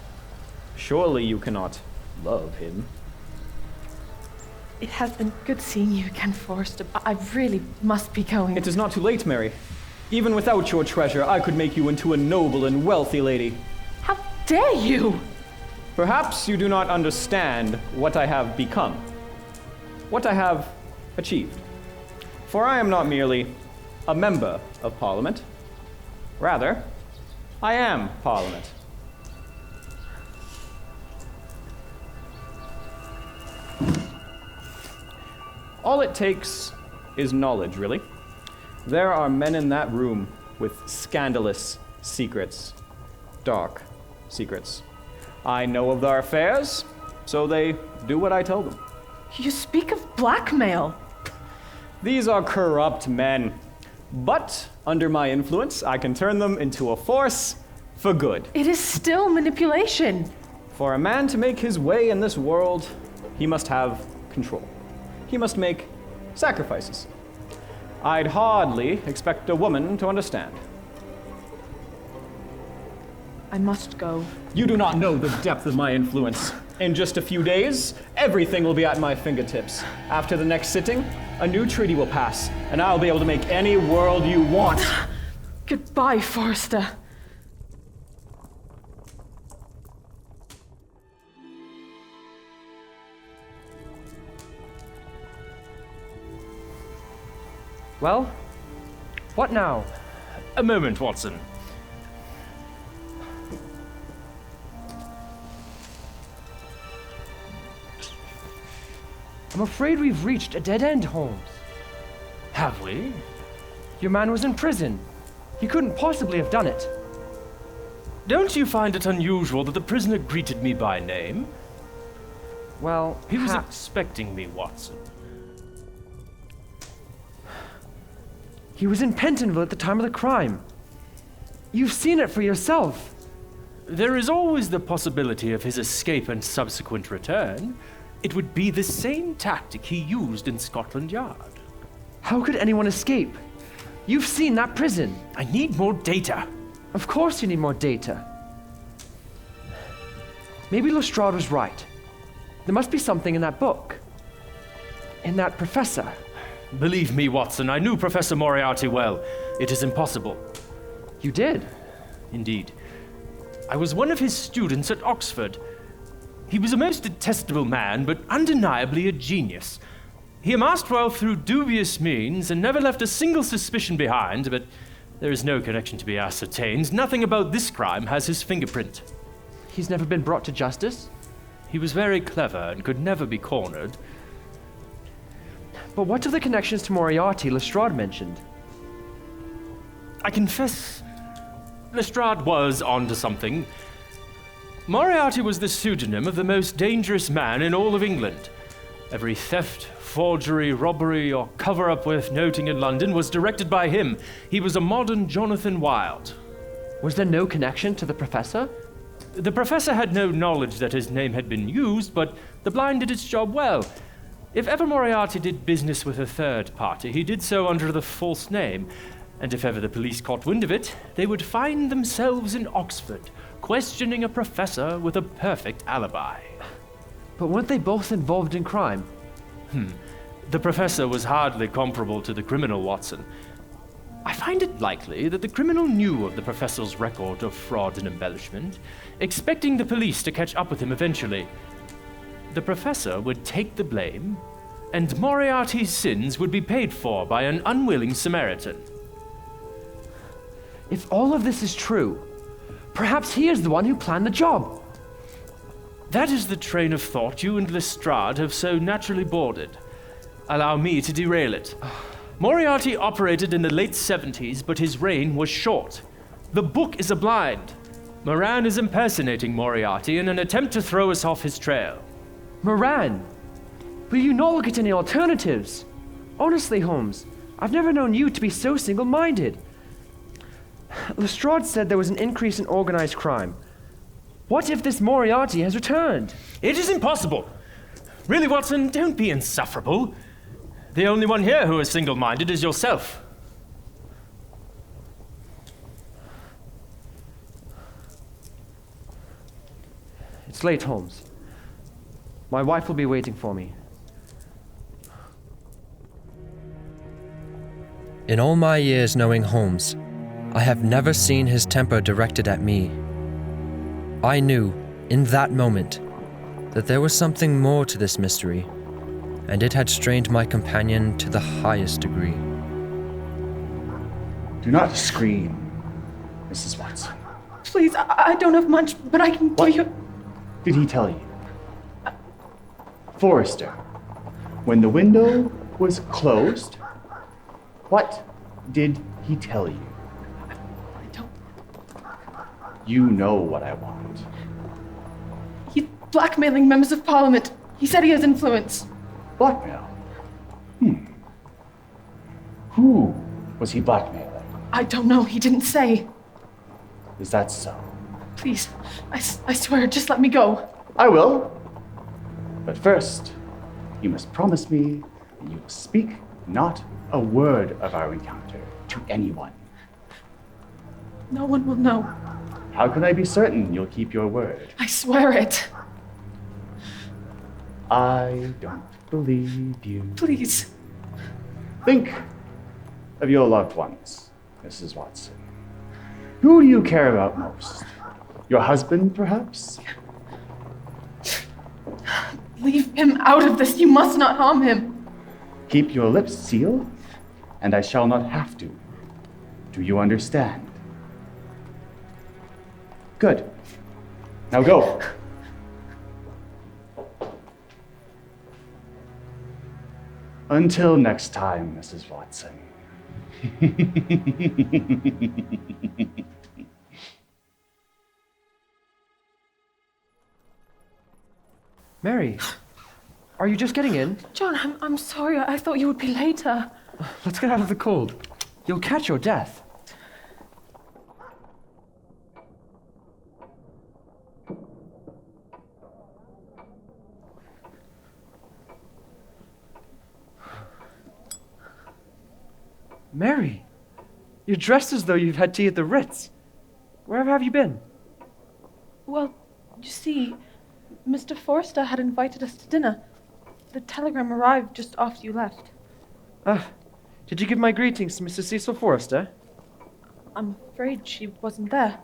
Surely you cannot love him. It has been good seeing you again, Forrester, but I really must be going. It is not too late, Mary. Even without your treasure, I could make you into a noble and wealthy lady. How dare you! Perhaps you do not understand what I have become, what I have achieved. For I am not merely a member of Parliament. Rather, I am Parliament. All it takes is knowledge, really. There are men in that room with scandalous secrets, dark secrets. I know of their affairs, so they do what I tell them. You speak of blackmail. These are corrupt men, but under my influence, I can turn them into a force for good. It is still manipulation. For a man to make his way in this world, he must have control. He must make sacrifices. I'd hardly expect a woman to understand. I must go. You do not know the depth of my influence. In just a few days, everything will be at my fingertips. After the next sitting, a new treaty will pass, and I'll be able to make any world you want. Goodbye, Forrester. Well, what now? A moment, Watson. I'm afraid we've reached a dead end, Holmes. Have we? Your man was in prison. He couldn't possibly have done it. Don't you find it unusual that the prisoner greeted me by name? Well, He was expecting me, Watson. He was in Pentonville at the time of the crime. You've seen it for yourself. There is always the possibility of his escape and subsequent return. It would be the same tactic he used in Scotland Yard. How could anyone escape? You've seen that prison. I need more data. Of course you need more data. Maybe Lestrade was right. There must be something in that book. In that professor. Believe me, Watson, I knew Professor Moriarty well. It is impossible. You did? Indeed. I was one of his students at Oxford. He was a most detestable man, but undeniably a genius. He amassed wealth through dubious means and never left a single suspicion behind, but there is no connection to be ascertained. Nothing about this crime has his fingerprint. He's never been brought to justice? He was very clever and could never be cornered. But what of the connections to Moriarty Lestrade mentioned? I confess, Lestrade was onto something. Moriarty was the pseudonym of the most dangerous man in all of England. Every theft, forgery, robbery, or cover-up worth noting in London was directed by him. He was a modern Jonathan Wild. Was there no connection to the Professor? The Professor had no knowledge that his name had been used, but the blind did its job well. If ever Moriarty did business with a third party, he did so under the false name. And if ever the police caught wind of it, they would find themselves in Oxford, questioning a professor with a perfect alibi. But weren't they both involved in crime? The professor was hardly comparable to the criminal, Watson. I find it likely that the criminal knew of the professor's record of fraud and embellishment, expecting the police to catch up with him eventually. The professor would take the blame, and Moriarty's sins would be paid for by an unwilling Samaritan. If all of this is true, perhaps he is the one who planned the job. That is the train of thought you and Lestrade have so naturally boarded. Allow me to derail it. Moriarty operated in the late 70s, but his reign was short. The book is a blind. Moran is impersonating Moriarty in an attempt to throw us off his trail. Moran! Will you not look at any alternatives? Honestly, Holmes, I've never known you to be so single-minded. Lestrade said there was an increase in organized crime. What if this Moriarty has returned? It is impossible. Really, Watson, don't be insufferable. The only one here who is single-minded is yourself. It's late, Holmes. My wife will be waiting for me. In all my years knowing Holmes, I have never seen his temper directed at me. I knew, in that moment, that there was something more to this mystery, and it had strained my companion to the highest degree. Do not scream, Mrs. Watson. Please, I don't have much, but I can give you... Did he tell you? Forrester, when the window was closed, what did he tell you? I don't... You know what I want. He's blackmailing members of Parliament. He said he has influence. Blackmail? Who was he blackmailing? I don't know. He didn't say. Is that so? Please, I swear, just let me go. I will. But first, you must promise me that you will speak not a word of our encounter to anyone. No one will know. How can I be certain you'll keep your word? I swear it. I don't believe you. Please. Think of your loved ones, Mrs. Watson. Who do you care about most? Your husband, perhaps? Leave him out of this. You must not harm him. Keep your lips sealed, and I shall not have to. Do you understand? Good. Now go. Until next time, Mrs. Watson. Mary, are you just getting in? John, I'm sorry. I thought you would be later. Let's get out of the cold. You'll catch your death. Mary, you're dressed as though you've had tea at the Ritz. Where have you been? Well, you see, Mr. Forrester had invited us to dinner. The telegram arrived just after you left. Did you give my greetings to Mrs. Cecil Forrester? I'm afraid she wasn't there.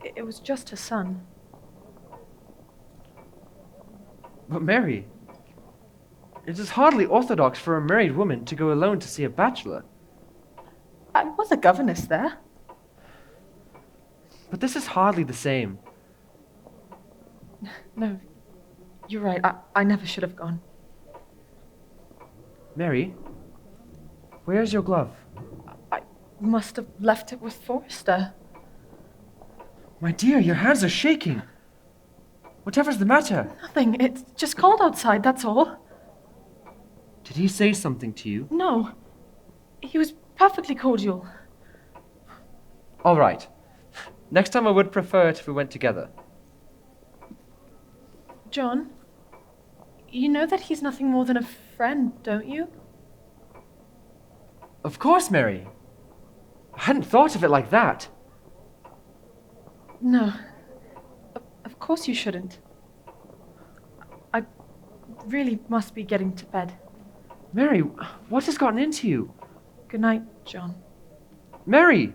It was just her son. But Mary, It is hardly orthodox for a married woman to go alone to see a bachelor. I was a governess there. But this is hardly the same. No, you're right. I never should have gone. Mary, where's your glove? I must have left it with Forrester. My dear, your hands are shaking. Whatever's the matter? Nothing. It's just cold outside, that's all. Did he say something to you? No. He was perfectly cordial. All right. Next time I would prefer it if we went together. John, you know that he's nothing more than a friend, don't you? Of course, Mary. I hadn't thought of it like that. No. Of course you shouldn't. I really must be getting to bed. Mary, what has gotten into you? Good night, John. Mary,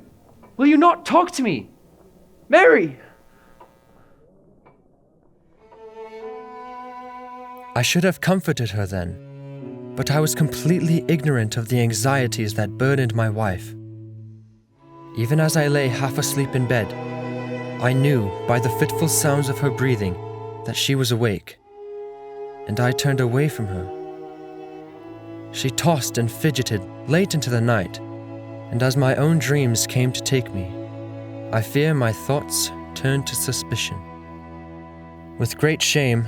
will you not talk to me? Mary! I should have comforted her then, but I was completely ignorant of the anxieties that burdened my wife. Even as I lay half asleep in bed, I knew by the fitful sounds of her breathing that she was awake, and I turned away from her. She tossed and fidgeted late into the night, and as my own dreams came to take me, I fear my thoughts turned to suspicion. With great shame,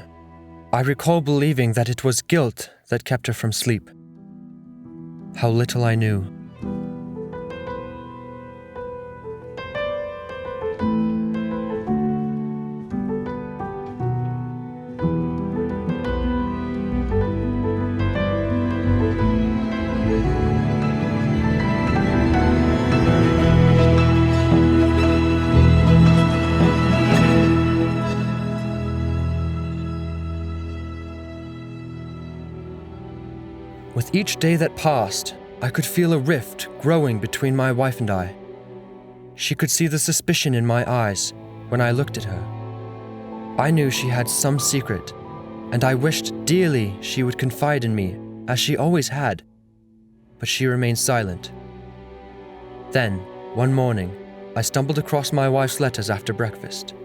I recall believing that it was guilt that kept her from sleep. How little I knew. With each day that passed, I could feel a rift growing between my wife and I. She could see the suspicion in my eyes when I looked at her. I knew she had some secret, and I wished dearly she would confide in me, as she always had, but she remained silent. Then, one morning, I stumbled across my wife's letters after breakfast.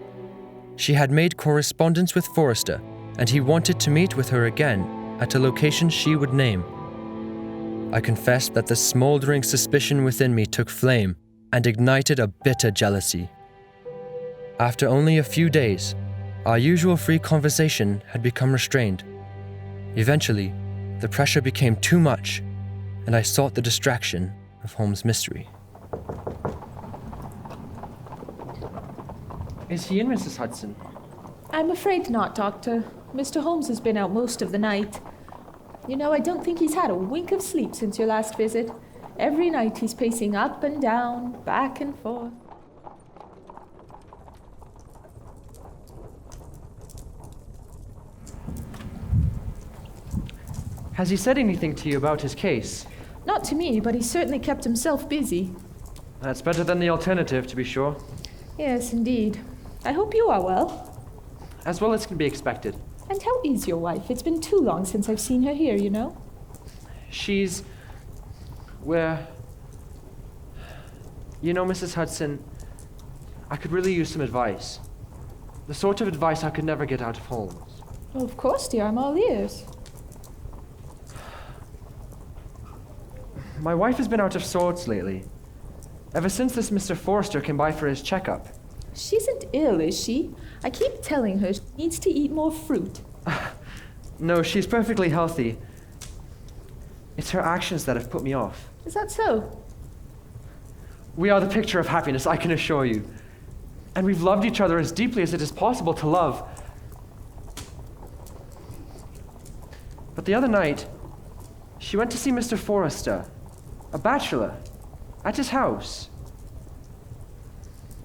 She had made correspondence with Forrester, and he wanted to meet with her again at a location she would name. I confessed that the smoldering suspicion within me took flame and ignited a bitter jealousy. After only a few days, our usual free conversation had become restrained. Eventually, the pressure became too much, and I sought the distraction of Holmes' mystery. Is he in, Mrs. Hudson? I'm afraid not, Doctor. Mr. Holmes has been out most of the night. You know, I don't think he's had a wink of sleep since your last visit. Every night he's pacing up and down, back and forth. Has he said anything to you about his case? Not to me, but he certainly kept himself busy. That's better than the alternative, to be sure. Yes, indeed. I hope you are well. As well as can be expected. And how is your wife? It's been too long since I've seen her here, you know. She's... where... You know, Mrs. Hudson, I could really use some advice. The sort of advice I could never get out of Holmes. Oh, of course, dear. I'm all ears. My wife has been out of sorts lately. Ever since this Mr. Forrester came by for his checkup. She isn't ill, is she? I keep telling her she needs to eat more fruit. No, she's perfectly healthy. It's her actions that have put me off. Is that so? We are the picture of happiness, I can assure you. And we've loved each other as deeply as it is possible to love. But the other night, she went to see Mr. Forrester, a bachelor, at his house.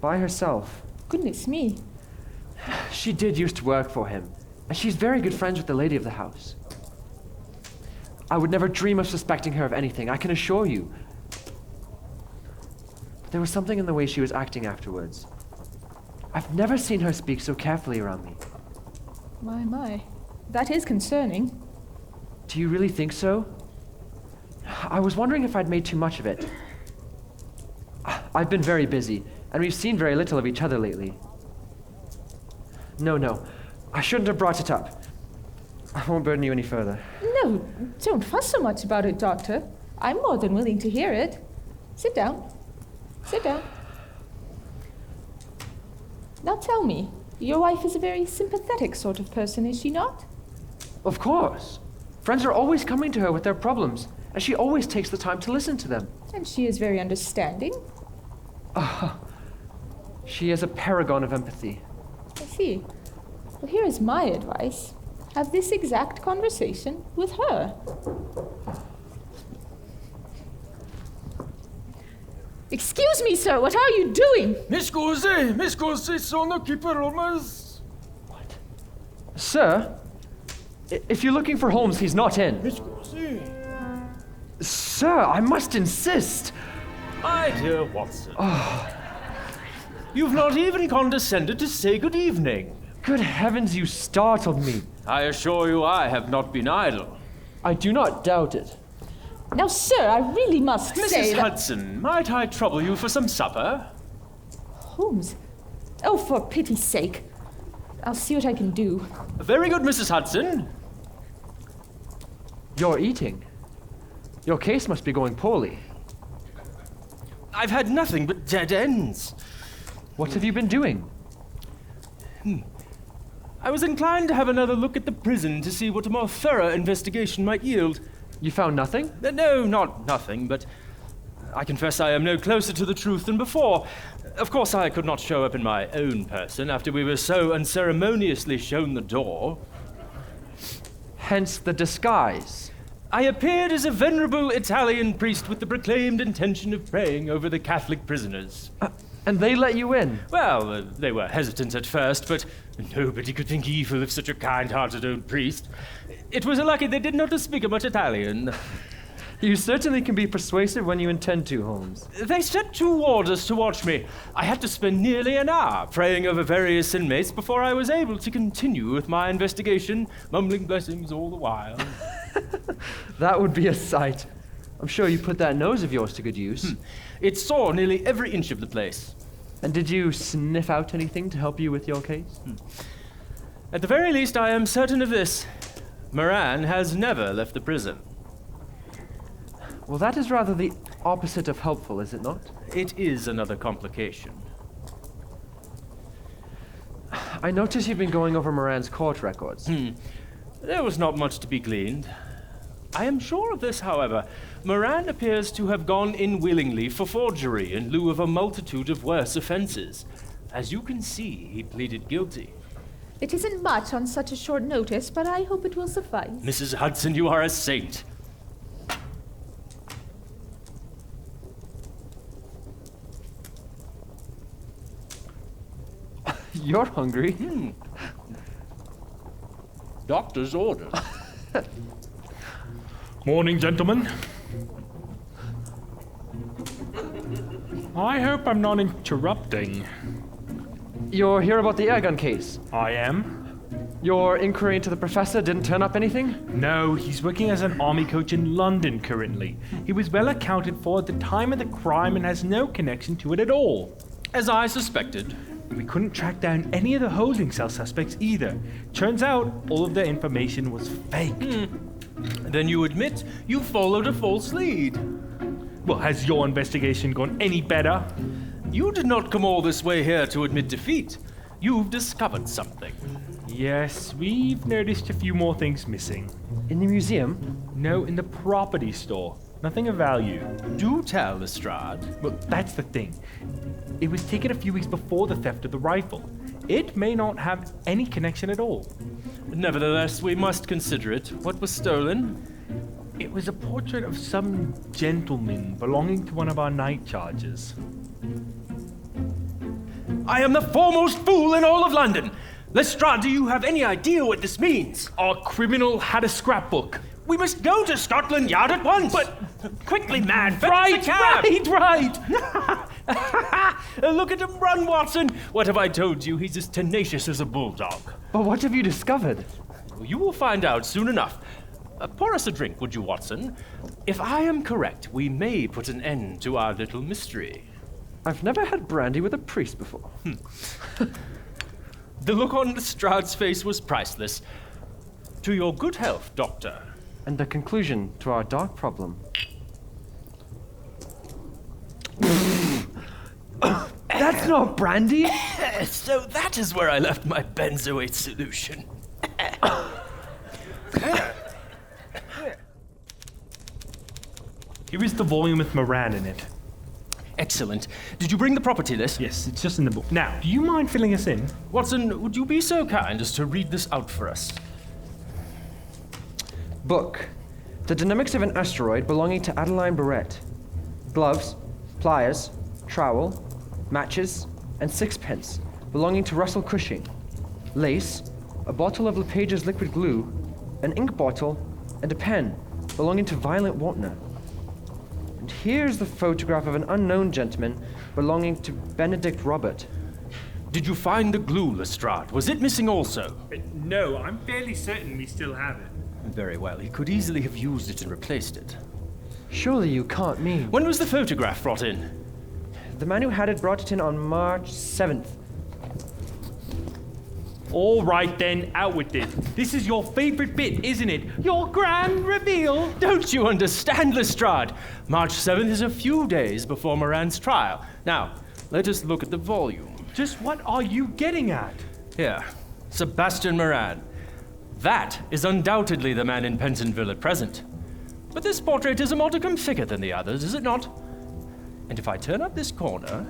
By herself. Goodness me. She did used to work for him, and she's very good friends with the lady of the house. I would never dream of suspecting her of anything, I can assure you. But there was something in the way she was acting afterwards. I've never seen her speak so carefully around me. My. That is concerning. Do you really think so? I was wondering if I'd made too much of it. I've been very busy, and we've seen very little of each other lately. No, I shouldn't have brought it up. I won't burden you any further. No, don't fuss so much about it, Doctor. I'm more than willing to hear it. Sit down. Sit down. Now tell me, your wife is a very sympathetic sort of person, is she not? Of course. Friends are always coming to her with their problems, and she always takes the time to listen to them. And she is very understanding. She is a paragon of empathy. I see. Well, here is my advice. Have this exact conversation with her. Excuse me, sir, what are you doing? Mi scusi, sono qui per Holmes. What? Sir? If you're looking for Holmes, he's not in. Mi scusi. Sir, I must insist. My dear Watson. You've not even condescended to say good evening. Good heavens, you startled me. I assure you I have not been idle. I do not doubt it. Now, sir, I really must say Mrs. Hudson, might I trouble you for some supper? Holmes? Oh, for pity's sake. I'll see what I can do. Very good, Mrs. Hudson. You're eating. Your case must be going poorly. I've had nothing but dead ends. What have you been doing? I was inclined to have another look at the prison to see what a more thorough investigation might yield. You found nothing? No, not nothing, but I confess I am no closer to the truth than before. Of course, I could not show up in my own person after we were so unceremoniously shown the door. Hence the disguise. I appeared as a venerable Italian priest with the proclaimed intention of praying over the Catholic prisoners. And they let you in? Well, they were hesitant at first, but nobody could think evil of such a kind-hearted old priest. It was a lucky they did not speak much Italian. You certainly can be persuasive when you intend to, Holmes. They set two warders to watch me. I had to spend nearly an hour praying over various inmates before I was able to continue with my investigation, mumbling blessings all the while. That would be a sight. I'm sure you put that nose of yours to good use. It saw nearly every inch of the place. And did you sniff out anything to help you with your case? At the very least, I am certain of this. Moran has never left the prison. Well, that is rather the opposite of helpful, is it not? It is another complication. I notice you've been going over Moran's court records. There was not much to be gleaned. I am sure of this, however. Moran appears to have gone in willingly for forgery in lieu of a multitude of worse offenses. As you can see, he pleaded guilty. It isn't much on such a short notice, but I hope it will suffice. Mrs. Hudson, you are a saint. You're hungry. Doctor's orders. Morning, gentlemen. I hope I'm not interrupting. You're here about the airgun case? I am. Your inquiry into the professor didn't turn up anything? No, he's working as an army coach in London currently. He was well accounted for at the time of the crime and has no connection to it at all. As I suspected. We couldn't track down any of the holding cell suspects either. Turns out all of their information was fake. Then you admit you followed a false lead. Well, has your investigation gone any better? You did not come all this way here to admit defeat. You've discovered something. Yes, we've noticed a few more things missing. In the museum? No, in the property store. Nothing of value. Do tell, Lestrade. Well, that's the thing. It was taken a few weeks before the theft of the rifle. It may not have any connection at all. Nevertheless, we must consider it. What was stolen? It was a portrait of some gentleman belonging to one of our night charges. I am the foremost fool in all of London. Lestrade, do you have any idea what this means? Our criminal had a scrapbook. We must go to Scotland Yard at once. But quickly, man, Right. Look at him run, Watson. What have I told you? He's as tenacious as a bulldog. But what have you discovered? You will find out soon enough. Pour us a drink, would you, Watson? If I am correct, we may put an end to our little mystery. I've never had brandy with a priest before. The look on Lestrade's face was priceless. To your good health, Doctor. And the conclusion to our dark problem. That's not brandy! So that is where I left my benzoate solution. Here is the volume with Moran in it. Excellent. Did you bring the property list? Yes, it's just in the book. Now, do you mind filling us in? Watson, would you be so kind as to read this out for us? Book. The dynamics of an asteroid belonging to Adeline Barrett. Gloves, pliers, trowel, matches, and sixpence belonging to Russell Cushing. Lace, a bottle of LePage's liquid glue, an ink bottle, and a pen belonging to Violet Wantner. And here's the photograph of an unknown gentleman belonging to Benedict Robert. Did you find the glue, Lestrade? Was it missing also? No, I'm fairly certain we still have it. Very well. He could easily have used it and replaced it. Surely you can't mean... When was the photograph brought in? The man who had it brought it in on March 7th. All right then, out with it. This is your favorite bit, isn't it? Your grand reveal. Don't you understand, Lestrade? March 7th is a few days before Moran's trial. Now, let us look at the volume. Just what are you getting at? Here, Sebastian Moran. That is undoubtedly the man in Pentonville at present. But this portrait is a modicum thicker than the others, is it not? And if I turn up this corner,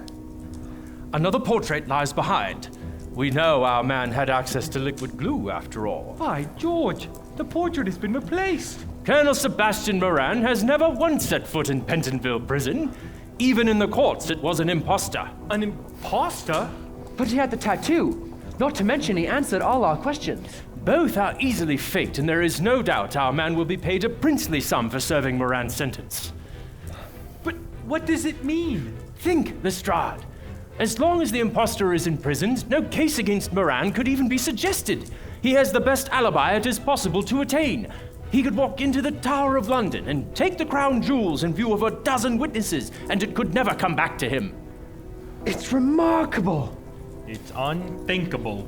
another portrait lies behind. We know our man had access to liquid glue, after all. By George, the portrait has been replaced. Colonel Sebastian Moran has never once set foot in Pentonville prison. Even in the courts, it was an imposter. An imposter? But he had the tattoo. Not to mention he answered all our questions. Both are easily faked, and there is no doubt our man will be paid a princely sum for serving Moran's sentence. But what does it mean? Think, Lestrade. As long as the impostor is imprisoned, no case against Moran could even be suggested. He has the best alibi it is possible to attain. He could walk into the Tower of London and take the crown jewels in view of a dozen witnesses, and it could never come back to him. It's remarkable. It's unthinkable.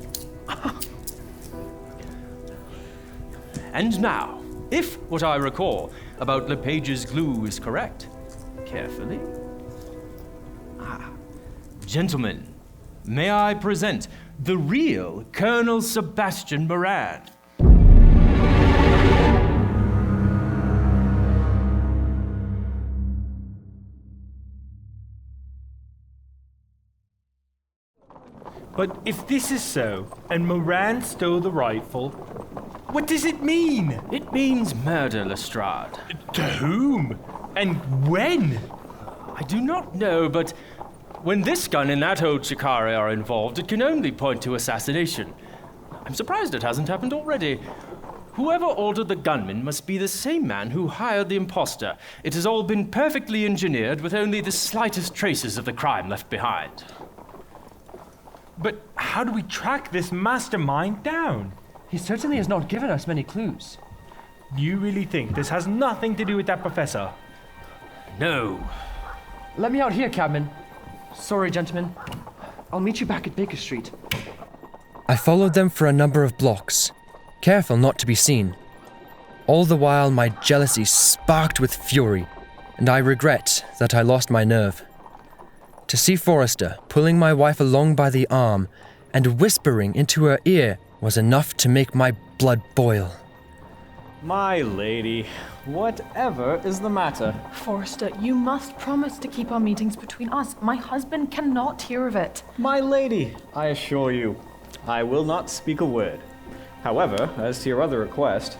And now, if what I recall about LePage's glue is correct, carefully. Gentlemen, may I present the real Colonel Sebastian Moran? But if this is so, and Moran stole the rifle, what does it mean? It means murder, Lestrade. To whom? And when? I do not know, but when this gun and that old Shikari are involved, it can only point to assassination. I'm surprised it hasn't happened already. Whoever ordered the gunman must be the same man who hired the imposter. It has all been perfectly engineered with only the slightest traces of the crime left behind. But how do we track this mastermind down? He certainly has not given us many clues. You really think this has nothing to do with that professor? No. Let me out here, cabman. Sorry, gentlemen. I'll meet you back at Baker Street. I followed them for a number of blocks, careful not to be seen. All the while my jealousy sparked with fury, and I regret that I lost my nerve. To see Forrester pulling my wife along by the arm and whispering into her ear was enough to make my blood boil. My lady, whatever is the matter? Forrester, you must promise to keep our meetings between us. My husband cannot hear of it. My lady, I assure you, I will not speak a word. However, as to your other request,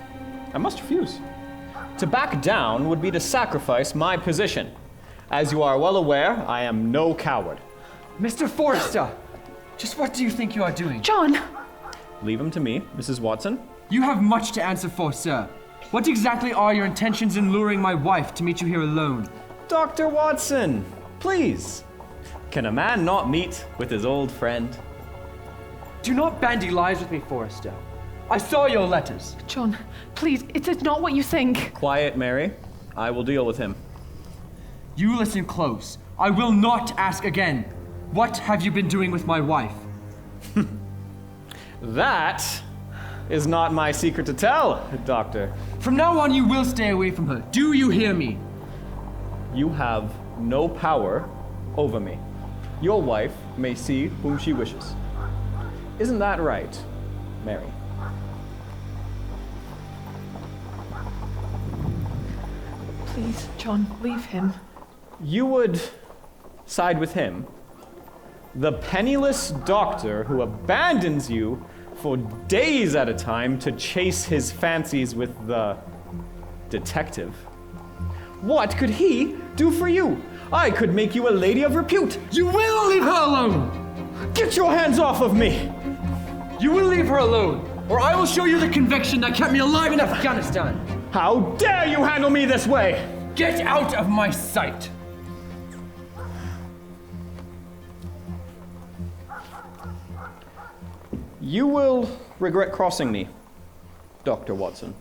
I must refuse. To back down would be to sacrifice my position. As you are well aware, I am no coward. Mr. Forrester! Just what do you think you are doing? John! Leave him to me, Mrs. Watson. You have much to answer for, sir. What exactly are your intentions in luring my wife to meet you here alone? Dr. Watson, please. Can a man not meet with his old friend? Do not bandy lies with me, Forrester. I saw your letters. John, please, it's not what you think. Quiet, Mary. I will deal with him. You listen close. I will not ask again. What have you been doing with my wife? That is not my secret to tell, Doctor. From now on, you will stay away from her. Do you hear me? You have no power over me. Your wife may see whom she wishes. Isn't that right, Mary? Please, John, leave him. You would side with him, the penniless doctor who abandons you for days at a time to chase his fancies with the detective. What could he do for you? I could make you a lady of repute. You will leave her alone! Get your hands off of me! You will leave her alone, or I will show you the conviction that kept me alive in Afghanistan. How dare you handle me this way? Get out of my sight! You will regret crossing me, Dr. Watson.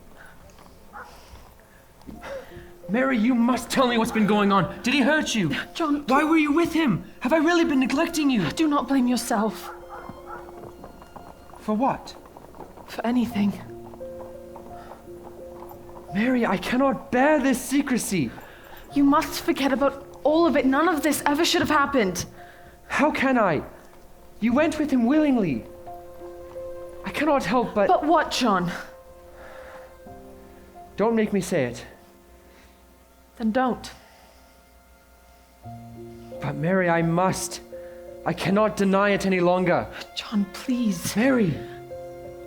Mary, you must tell me what's been going on. Did he hurt you? John, why were you with him? Have I really been neglecting you? Do not blame yourself. For what? For anything. Mary, I cannot bear this secrecy. You must forget about all of it. None of this ever should have happened. How can I? You went with him willingly. I cannot help but... But what, John? Don't make me say it. Then don't. But Mary, I must. I cannot deny it any longer. John, please. Mary,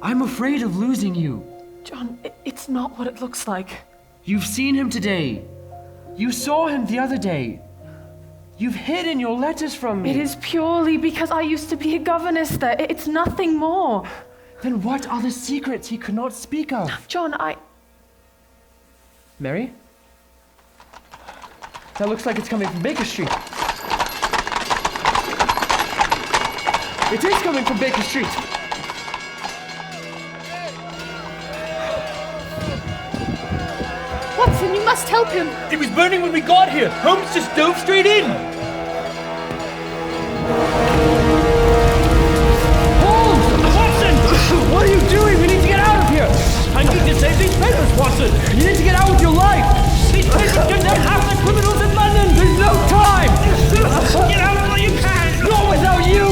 I'm afraid of losing you. John, it's not what it looks like. You've seen him today. You saw him the other day. You've hidden your letters from me. It is purely because I used to be a governess there. It's nothing more. Then what are the secrets he could not speak of? John, Mary? That looks like it's coming from Baker Street. It is coming from Baker Street. Watson, you must help him. It was burning when we got here. Holmes just dove straight in. What are you doing? We need to get out of here! I need to save these papers, Watson! You need to get out with your life! These papers condemn half the criminals in London! There's no time! Get out while you can! Not without you!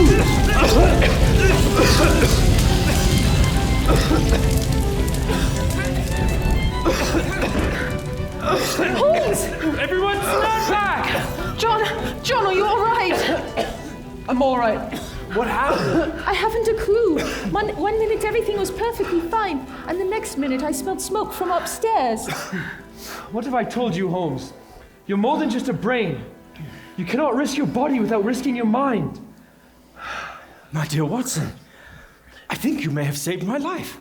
Holmes! Everyone stand back! John, are you all right? I'm all right. What happened? I haven't a clue. One minute everything was perfectly fine, and the next minute I smelled smoke from upstairs. What have I told you, Holmes? You're more than just a brain. You cannot risk your body without risking your mind. My dear Watson, I think you may have saved my life.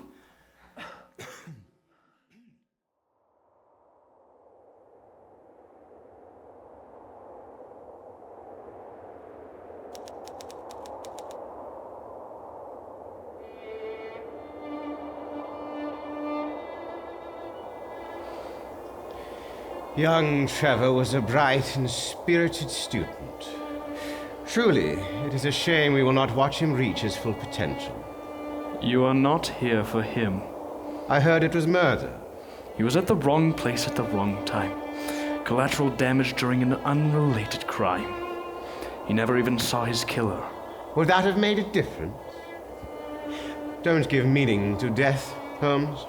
Young Trevor was a bright and spirited student. Truly, it is a shame we will not watch him reach his full potential. You are not here for him. I heard it was murder. He was at the wrong place at the wrong time. Collateral damage during an unrelated crime. He never even saw his killer. Would that have made a difference? Don't give meaning to death, Holmes.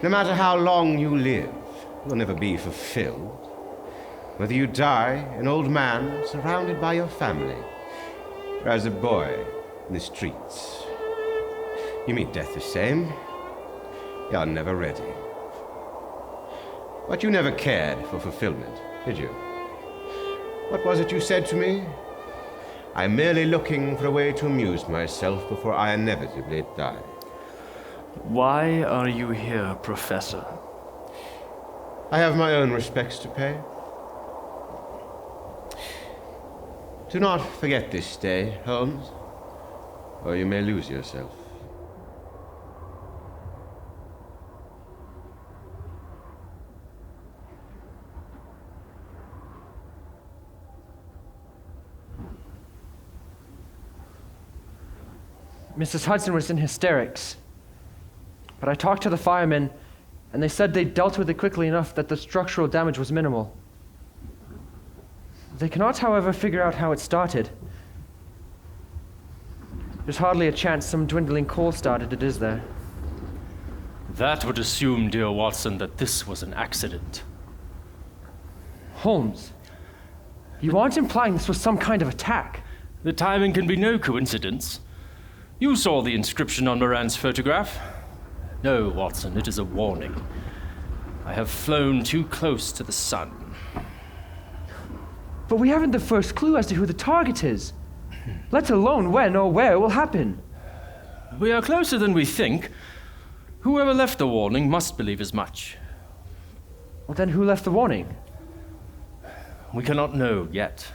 No matter how long you live, will never be fulfilled. Whether you die an old man surrounded by your family, or as a boy in the streets. You meet death the same. You are never ready. But you never cared for fulfillment, did you? What was it you said to me? I'm merely looking for a way to amuse myself before I inevitably die. Why are you here, Professor? I have my own respects to pay. Do not forget this day, Holmes, or you may lose yourself. Mrs. Hudson was in hysterics. But I talked to the firemen, and they said they dealt with it quickly enough that the structural damage was minimal. They cannot, however, figure out how it started. There's hardly a chance some dwindling coal started it, is there? That would assume, dear Watson, that this was an accident. Holmes, you aren't implying this was some kind of attack? The timing can be no coincidence. You saw the inscription on Moran's photograph. No, Watson, it is a warning. I have flown too close to the sun. But we haven't the first clue as to who the target is, let alone when or where it will happen. We are closer than we think. Whoever left the warning must believe as much. Well, then who left the warning? We cannot know yet.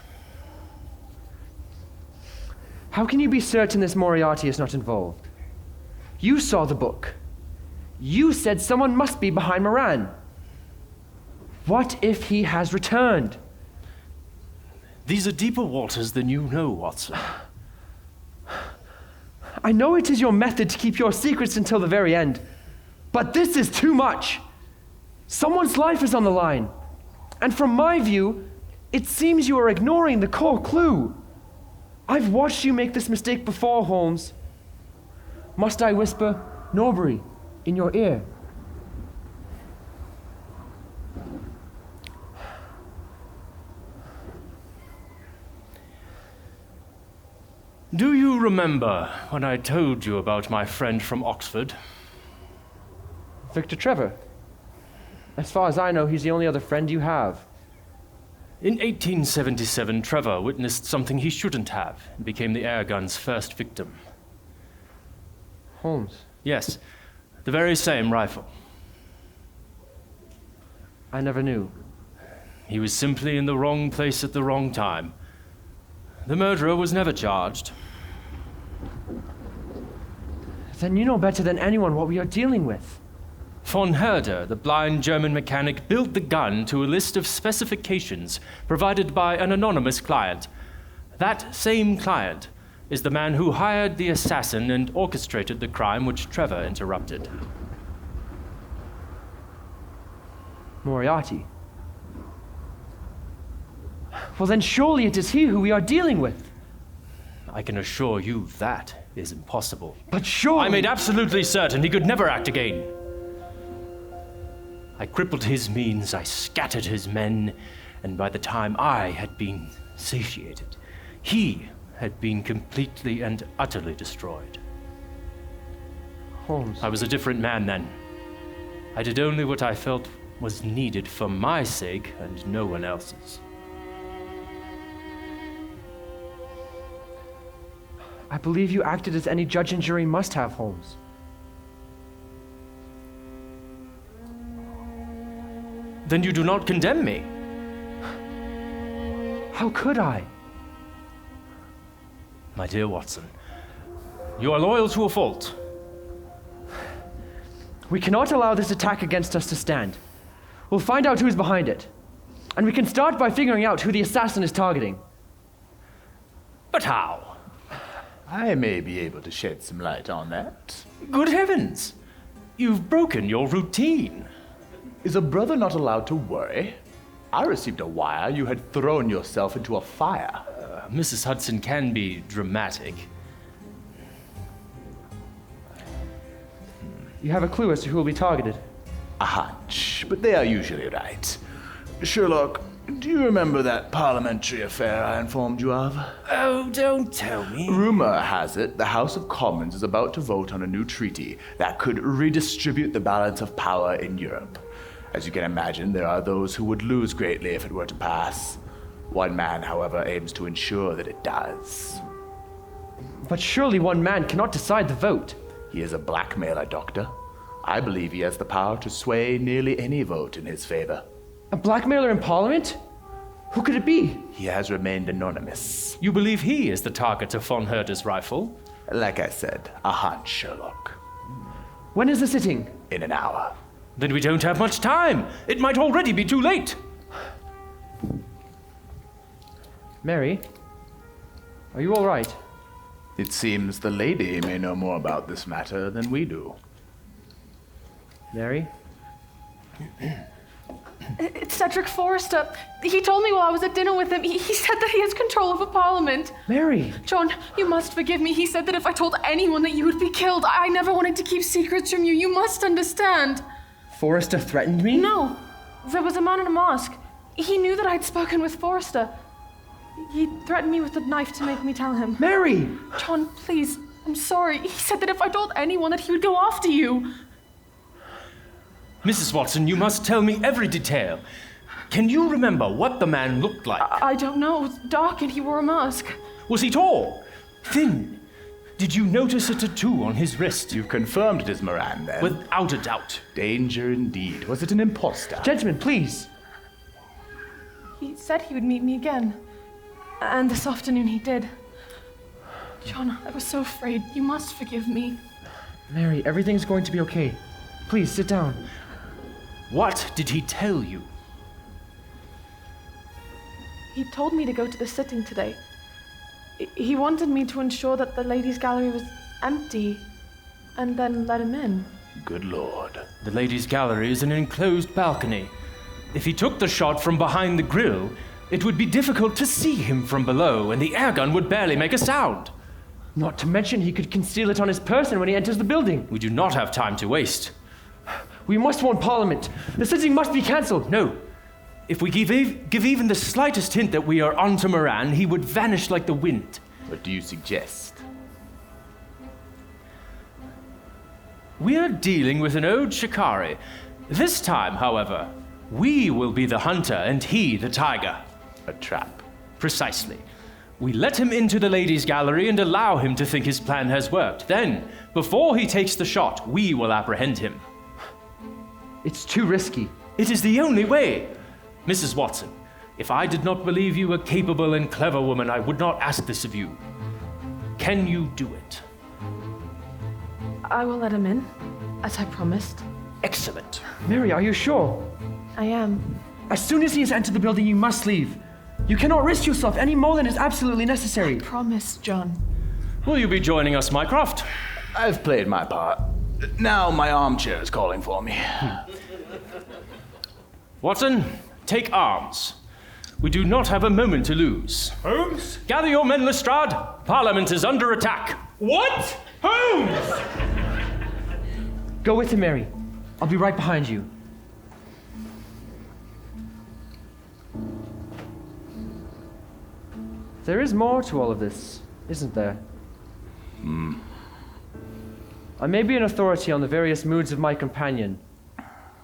How can you be certain this Moriarty is not involved? You saw the book. You said someone must be behind Moran. What if he has returned? These are deeper waters than you know, Watson. I know it is your method to keep your secrets until the very end, but this is too much. Someone's life is on the line. And from my view, it seems you are ignoring the core clue. I've watched you make this mistake before, Holmes. Must I whisper Norbury in your ear? Do you remember when I told you about my friend from Oxford? Victor Trevor. As far as I know, he's the only other friend you have. In 1877, Trevor witnessed something he shouldn't have and became the air gun's first victim. Holmes? Yes, the very same rifle. I never knew. He was simply in the wrong place at the wrong time. The murderer was never charged. Then you know better than anyone what we are dealing with. Von Herder, the blind German mechanic, built the gun to a list of specifications provided by an anonymous client. That same client is the man who hired the assassin and orchestrated the crime which Trevor interrupted. Moriarty. Well, then surely it is he who we are dealing with. I can assure you that is impossible. But surely... I made absolutely certain he could never act again. I crippled his means, I scattered his men, and by the time I had been satiated, he had been completely and utterly destroyed. Holmes. I was a different man then. I did only what I felt was needed for my sake and no one else's. I believe you acted as any judge and jury must have, Holmes. Then you do not condemn me. How could I? My dear Watson, you are loyal to a fault. We cannot allow this attack against us to stand. We'll find out who's behind it. And we can start by figuring out who the assassin is targeting. But how? I may be able to shed some light on that. Good heavens! You've broken your routine. Is a brother not allowed to worry? I received a wire you had thrown yourself into a fire. Mrs. Hudson can be dramatic. You have a clue as to who will be targeted? A hunch, but they are usually right. Sherlock, do you remember that parliamentary affair I informed you of? Oh, don't tell me. Rumor has it the House of Commons is about to vote on a new treaty that could redistribute the balance of power in Europe. As you can imagine, there are those who would lose greatly if it were to pass. One man, however, aims to ensure that it does. But surely one man cannot decide the vote. He is a blackmailer, Doctor. I believe he has the power to sway nearly any vote in his favor. A blackmailer in Parliament? Who could it be? He has remained anonymous. You believe he is the target of von Herder's rifle? Like I said, a hunch, Sherlock. When is the sitting? In an hour. Then we don't have much time. It might already be too late. Mary, are you all right? It seems the lady may know more about this matter than we do. Mary? It's Cedric Forrester. He told me while I was at dinner with him. He said that he has control over Parliament. Mary! John, you must forgive me. He said that if I told anyone that you would be killed, I never wanted to keep secrets from you. You must understand. Forrester threatened me? No. There was a man in a mask. He knew that I'd spoken with Forrester. He threatened me with a knife to make me tell him. Mary! John, please. I'm sorry. He said that if I told anyone that he would go after you. Mrs. Watson, you must tell me every detail. Can you remember what the man looked like? I don't know. It was dark and he wore a mask. Was he tall? Thin? Did you notice a tattoo on his wrist? You've confirmed it is Moran, then? Without a doubt. Danger indeed. Was it an imposter? Gentlemen, please. He said he would meet me again. And this afternoon he did. John, I was so afraid. You must forgive me. Mary, everything's going to be okay. Please, sit down. What did he tell you? He told me to go to the sitting today. He wanted me to ensure that the ladies' gallery was empty, and then let him in. Good Lord. The ladies' gallery is an enclosed balcony. If he took the shot from behind the grill, it would be difficult to see him from below, and the airgun would barely make a sound. Not to mention he could conceal it on his person when he enters the building. We do not have time to waste. We must warn Parliament. The sitting must be cancelled. No. If we give even the slightest hint that we are onto Moran, he would vanish like the wind. What do you suggest? We are dealing with an old shikari. This time, however, we will be the hunter and he the tiger. A trap. Precisely. We let him into the ladies' gallery and allow him to think his plan has worked. Then, before he takes the shot, we will apprehend him. It's too risky. It is the only way. Mrs. Watson, if I did not believe you a capable and clever woman, I would not ask this of you. Can you do it? I will let him in, as I promised. Excellent. Mary, are you sure? I am. As soon as he has entered the building, you must leave. You cannot risk yourself any more than is absolutely necessary. I promise, John. Will you be joining us, Mycroft? I've played my part. Now my armchair is calling for me. Watson, take arms. We do not have a moment to lose. Holmes? Gather your men, Lestrade. Parliament is under attack. What? Holmes! Go with him, Mary. I'll be right behind you. There is more to all of this, isn't there? I may be an authority on the various moods of my companion,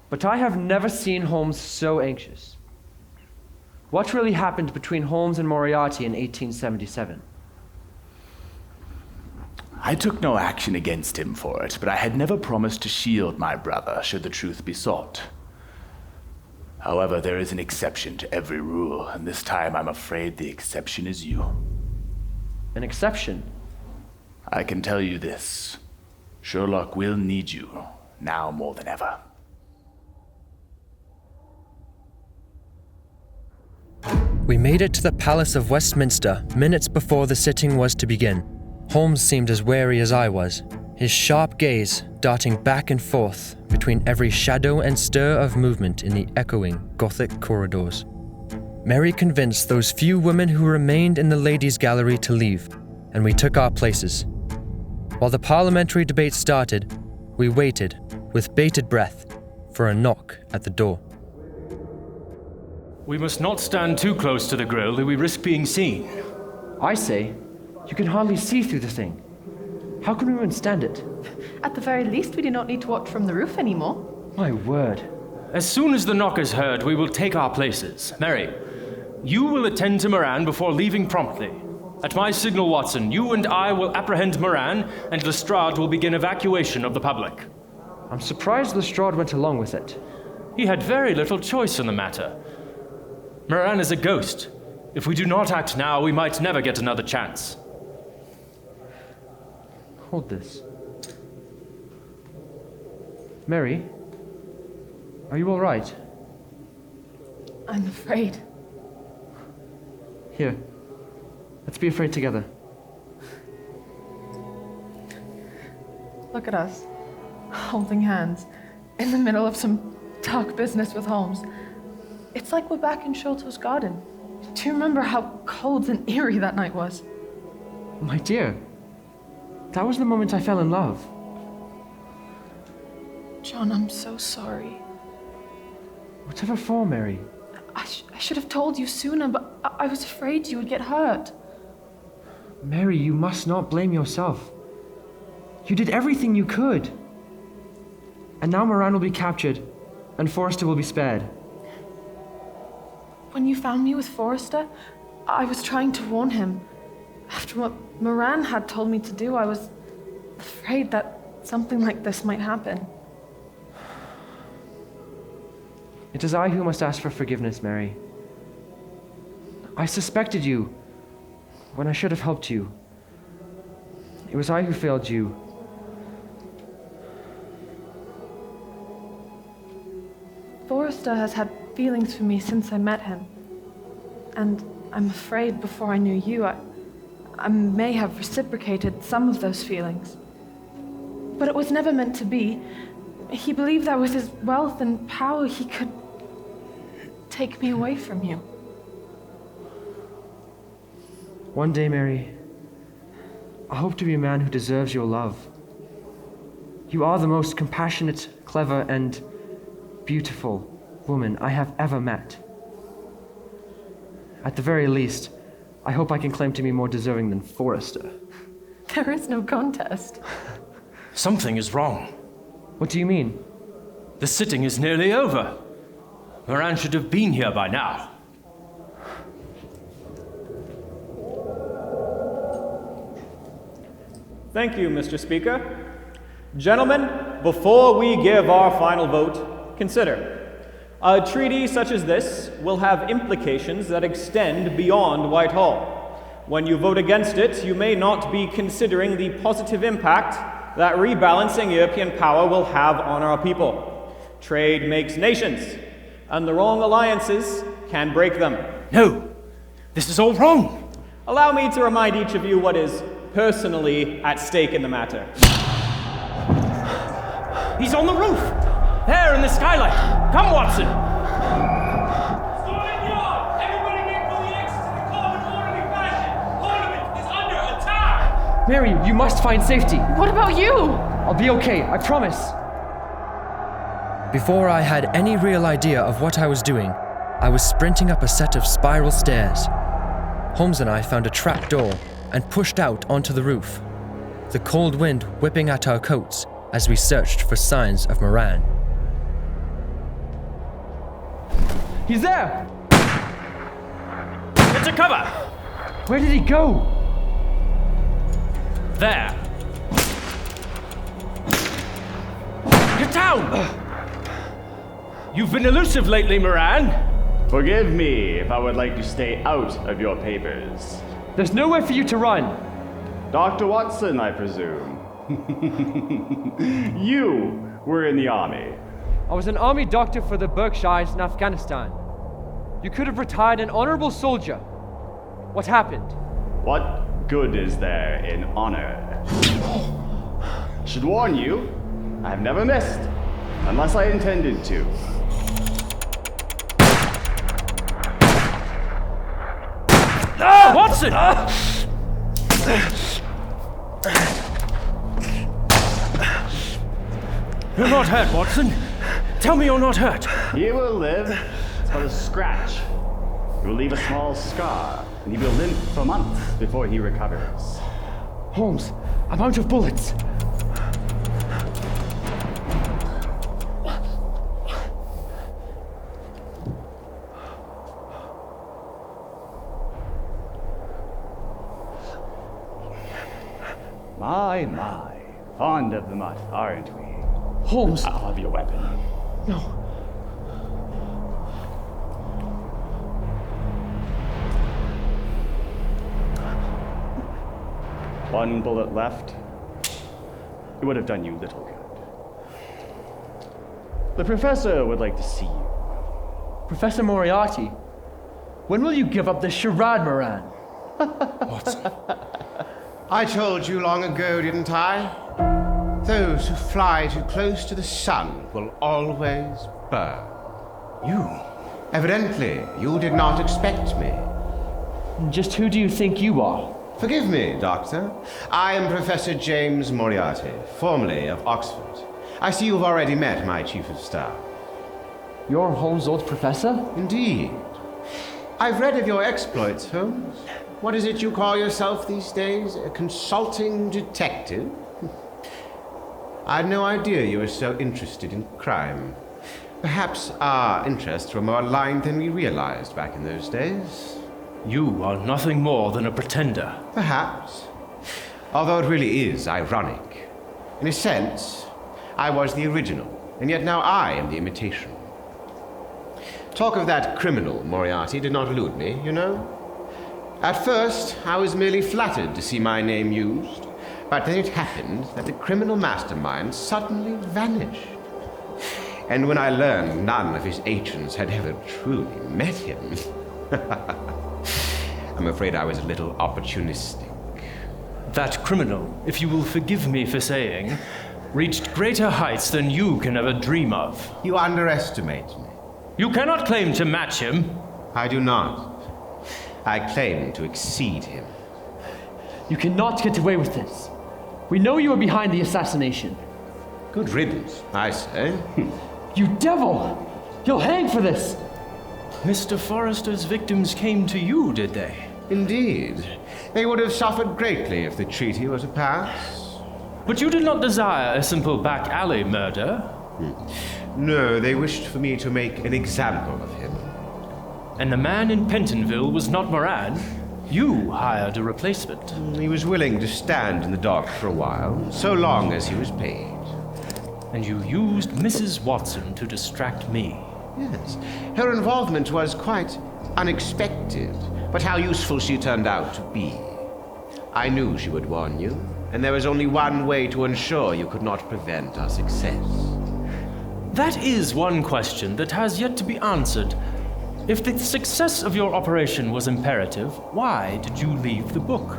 but I have never seen Holmes so anxious. What really happened between Holmes and Moriarty in 1877? I took no action against him for it, but I had never promised to shield my brother should the truth be sought. However, there is an exception to every rule, and this time I'm afraid the exception is you. An exception? I can tell you this. Sherlock will need you, now more than ever. We made it to the Palace of Westminster minutes before the sitting was to begin. Holmes seemed as wary as I was, his sharp gaze darting back and forth between every shadow and stir of movement in the echoing Gothic corridors. Mary convinced those few women who remained in the ladies' gallery to leave, and we took our places. While the parliamentary debate started, we waited, with bated breath, for a knock at the door. We must not stand too close to the grill, or we risk being seen. I say, you can hardly see through the thing. How can we withstand it? At the very least, we do not need to watch from the roof anymore. My word. As soon as the knock is heard, we will take our places. Mary, you will attend to Moran before leaving promptly. At my signal, Watson, you and I will apprehend Moran, and Lestrade will begin evacuation of the public. I'm surprised Lestrade went along with it. He had very little choice in the matter. Moran is a ghost. If we do not act now, we might never get another chance. Hold this. Mary, are you all right? I'm afraid. Here, let's be afraid together. Look at us, holding hands, in the middle of some dark business with Holmes. It's like we're back in Sholto's garden. Do you remember how cold and eerie that night was? My dear, that was the moment I fell in love. John, I'm so sorry. Whatever for, Mary? I should have told you sooner, but I was afraid you would get hurt. Mary, you must not blame yourself. You did everything you could. And now Moran will be captured, and Forrester will be spared. When you found me with Forrester, I was trying to warn him. After what Moran had told me to do, I was afraid that something like this might happen. It is I who must ask for forgiveness, Mary. I suspected you when I should have helped you. It was I who failed you. Forrester has had feelings for me since I met him. And I'm afraid before I knew you, I may have reciprocated some of those feelings. But it was never meant to be. He believed that with his wealth and power, he could take me away from you. One day, Mary, I hope to be a man who deserves your love. You are the most compassionate, clever, and beautiful woman I have ever met. At the very least, I hope I can claim to be more deserving than Forrester. There is no contest. Something is wrong. What do you mean? The sitting is nearly over. Moran should have been here by now. Thank you, Mr. Speaker. Gentlemen, before we give our final vote, consider. A treaty such as this will have implications that extend beyond Whitehall. When you vote against it, you may not be considering the positive impact that rebalancing European power will have on our people. Trade makes nations, and the wrong alliances can break them. No, this is all wrong. Allow me to remind each of you what is personally at stake in the matter. He's on the roof! There in the skylight! Come, Watson! Storming yard! Everybody make for the exit to the car in orderly fashion! Parliament is under attack! Mary, you must find safety. What about you? I'll be okay, I promise. Before I had any real idea of what I was doing, I was sprinting up a set of spiral stairs. Holmes and I found a trap door and pushed out onto the roof, the cold wind whipping at our coats as we searched for signs of Moran. He's there! Get to cover! Where did he go? There! Get down! You've been elusive lately, Moran. Forgive me if I would like to stay out of your papers. There's nowhere for you to run. Dr. Watson, I presume. You were in the army. I was an army doctor for the Berkshires in Afghanistan. You could have retired an honorable soldier. What happened? What good is there in honor? Should warn you, I have never missed, unless I intended to. Watson! You're not hurt, Watson. Tell me you're not hurt. He will live. It's but a scratch. It will leave a small scar, and he will limp for months before he recovers. Holmes, I'm out of bullets. My. Fond of the mud, aren't we? Holmes! I'll have your weapon. No. One bullet left. It would have done you little good. The professor would like to see you. Professor Moriarty, when will you give up this charade, Moran? Watson. I told you long ago, didn't I? Those who fly too close to the sun will always burn. You? Evidently, you did not expect me. Just who do you think you are? Forgive me, Doctor. I am Professor James Moriarty, formerly of Oxford. I see you've already met my Chief of Staff. You're Holmes' old professor? Indeed. I've read of your exploits, Holmes. What is it you call yourself these days? A consulting detective? I had no idea you were so interested in crime. Perhaps our interests were more aligned than we realized back in those days. You are nothing more than a pretender. Perhaps. Although it really is ironic. In a sense, I was the original, and yet now I am the imitation. Talk of that criminal, Moriarty, did not elude me, you know. At first, I was merely flattered to see my name used, but then it happened that the criminal mastermind suddenly vanished. And when I learned none of his agents had ever truly met him, I'm afraid I was a little opportunistic. That criminal, if you will forgive me for saying, reached greater heights than you can ever dream of. You underestimate me. You cannot claim to match him. I do not. I claim to exceed him. You cannot get away with this. We know you were behind the assassination. Good riddance, I say. You devil! You'll hang for this! Mr. Forrester's victims came to you, did they? Indeed. They would have suffered greatly if the treaty were to pass. But you did not desire a simple back alley murder. No, they wished for me to make an example of him. And the man in Pentonville was not Moran. You hired a replacement. He was willing to stand in the dock for a while, so long as he was paid. And you used Mrs. Watson to distract me. Yes. Her involvement was quite unexpected, but how useful she turned out to be. I knew she would warn you, and there was only one way to ensure you could not prevent our success. That is one question that has yet to be answered. If the success of your operation was imperative, why did you leave the book?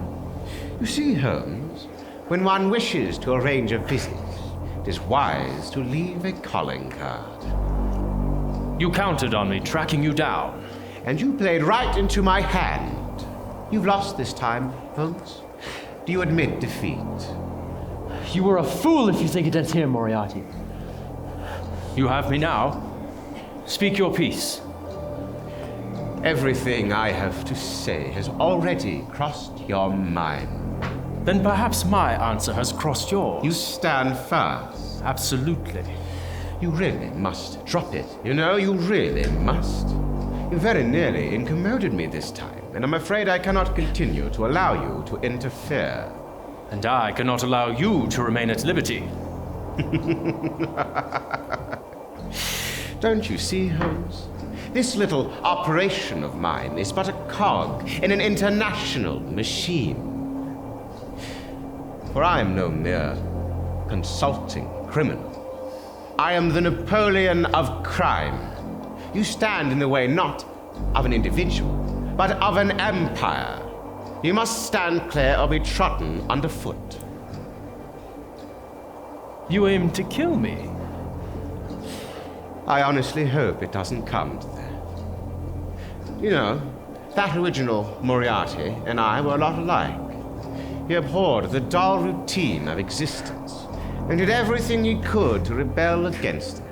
You see, Holmes, when one wishes to arrange a visit, it is wise to leave a calling card. You counted on me tracking you down. And you played right into my hand. You've lost this time, Holmes. Do you admit defeat? You were a fool if you think it ends here, Moriarty. You have me now. Speak your piece. Everything I have to say has already crossed your mind. Then perhaps my answer has crossed yours. You stand fast. Absolutely. You really must drop it. You know, you really must. You very nearly incommoded me this time, and I'm afraid I cannot continue to allow you to interfere. And I cannot allow you to remain at liberty. Don't you see, Holmes? This little operation of mine is but a cog in an international machine. For I am no mere consulting criminal. I am the Napoleon of crime. You stand in the way not of an individual, but of an empire. You must stand clear or be trodden underfoot. You aim to kill me? I honestly hope it doesn't come to that. You know, that original Moriarty and I were a lot alike. He abhorred the dull routine of existence and did everything he could to rebel against it.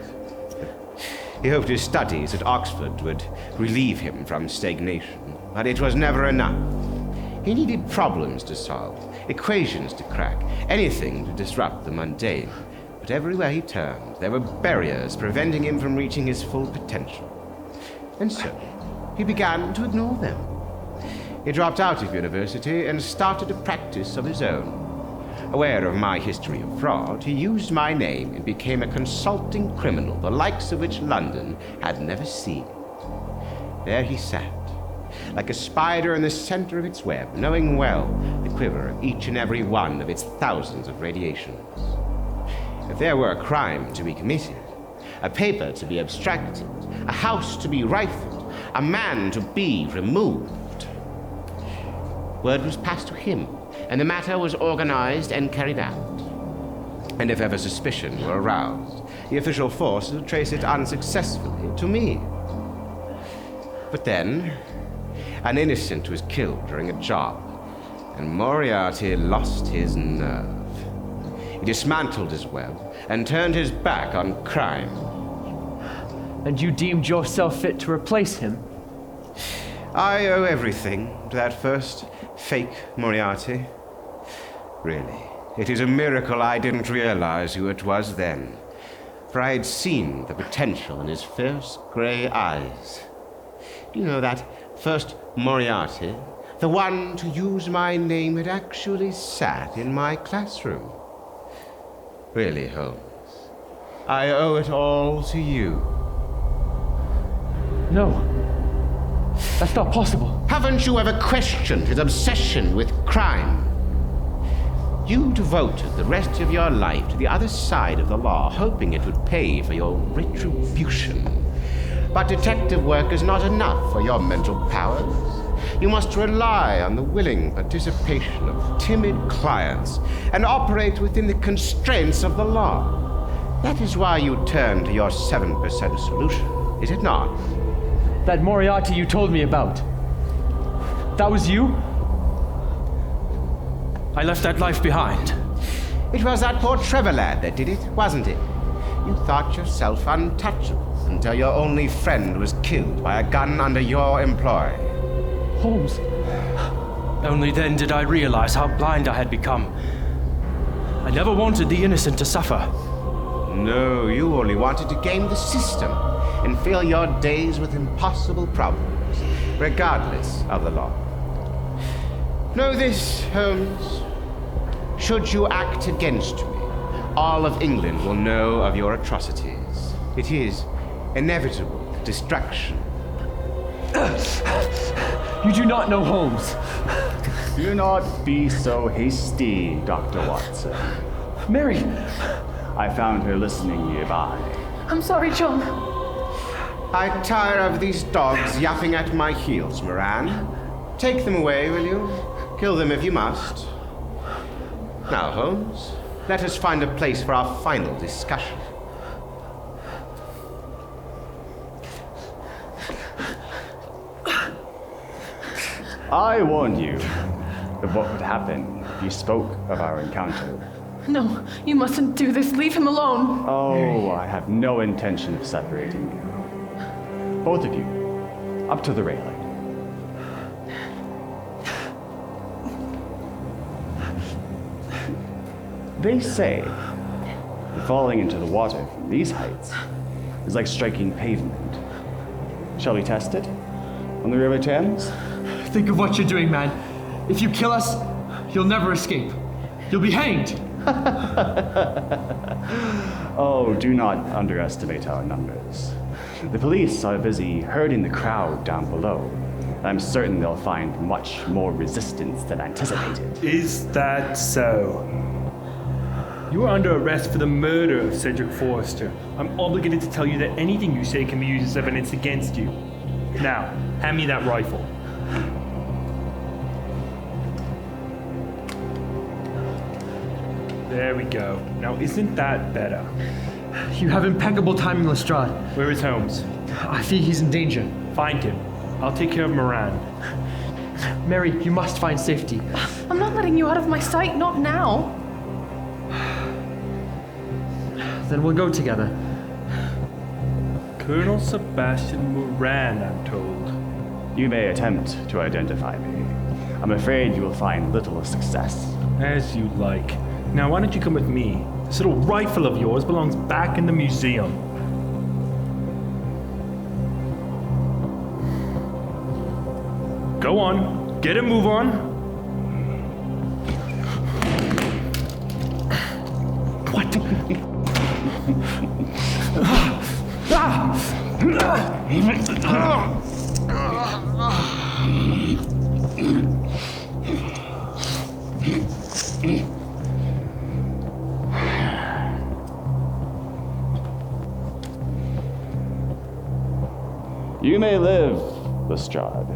He hoped his studies at Oxford would relieve him from stagnation, but it was never enough. He needed problems to solve, equations to crack, anything to disrupt the mundane. But everywhere he turned, there were barriers preventing him from reaching his full potential. And so, he began to ignore them. He dropped out of university and started a practice of his own. Aware of my history of fraud, he used my name and became a consulting criminal, the likes of which London had never seen. There he sat, like a spider in the center of its web, knowing well the quiver of each and every one of its thousands of radiations. If there were a crime to be committed, a paper to be abstracted, a house to be rifled, a man to be removed, word was passed to him, and the matter was organized and carried out. And if ever suspicion were aroused, the official force would trace it unsuccessfully to me. But then, an innocent was killed during a job, and Moriarty lost his nerve. He dismantled his web and turned his back on crime. And you deemed yourself fit to replace him? I owe everything to that first fake Moriarty. Really, it is a miracle I didn't realize who it was then, for I had seen the potential in his fierce gray eyes. Do you know that first Moriarty, the one to use my name, had actually sat in my classroom? Really, Holmes, I owe it all to you. No, that's not possible. Haven't you ever questioned his obsession with crime? You devoted the rest of your life to the other side of the law, hoping it would pay for your retribution. But detective work is not enough for your mental powers. You must rely on the willing participation of timid clients and operate within the constraints of the law. That is why you turn to your 7% solution, is it not? That Moriarty you told me about. That was you? I left that life behind. It was that poor Trevor lad that did it, wasn't it? You thought yourself untouchable until your only friend was killed by a gun under your employ. Holmes. Only then did I realize how blind I had become. I never wanted the innocent to suffer. No, you only wanted to game the system and fill your days with impossible problems, regardless of the law. Know this, Holmes. Should you act against me, all of England will know of your atrocities. It is inevitable destruction. You do not know Holmes. Do not be so hasty, Dr. Watson. Mary! I found her listening nearby. I'm sorry, John. I tire of these dogs yapping at my heels, Moran. Take them away, will you? Kill them if you must. Now, Holmes, let us find a place for our final discussion. I warned you of what would happen if you spoke of our encounter. No, you mustn't do this. Leave him alone. Oh, I have no intention of separating you. Both of you, up to the railing. They say that falling into the water from these heights is like striking pavement. Shall we test it on the River Thames? Think of what you're doing, man. If you kill us, you'll never escape. You'll be hanged. Oh, do not underestimate our numbers. The police are busy herding the crowd down below. I'm certain they'll find much more resistance than anticipated. Is that so? You are under arrest for the murder of Cedric Forrester. I'm obligated to tell you that anything you say can be used as evidence against you. Now, hand me that rifle. There we go. Now, isn't that better? You have impeccable timing, Lestrade. Where is Holmes? I think he's in danger. Find him. I'll take care of Moran. Mary, you must find safety. I'm not letting you out of my sight, not now. Then we'll go together. Colonel Sebastian Moran, I'm told. You may attempt to identify me. I'm afraid you will find little success. As you like. Now, why don't you come with me? This little rifle of yours belongs back in the museum. Go on. Get a move on. What? You may live, Lestrade,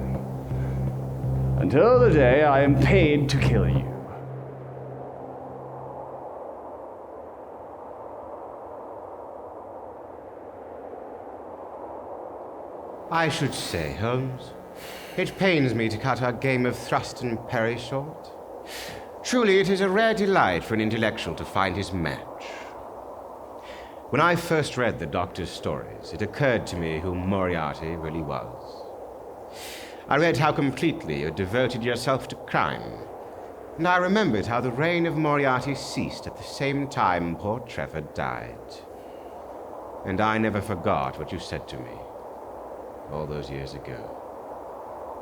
until the day I am paid to kill you. I should say, Holmes, it pains me to cut our game of thrust and parry short. Truly, it is a rare delight for an intellectual to find his match. When I first read the Doctor's stories, it occurred to me who Moriarty really was. I read how completely you devoted yourself to crime, and I remembered how the reign of Moriarty ceased at the same time poor Trevor died. And I never forgot what you said to me all those years ago.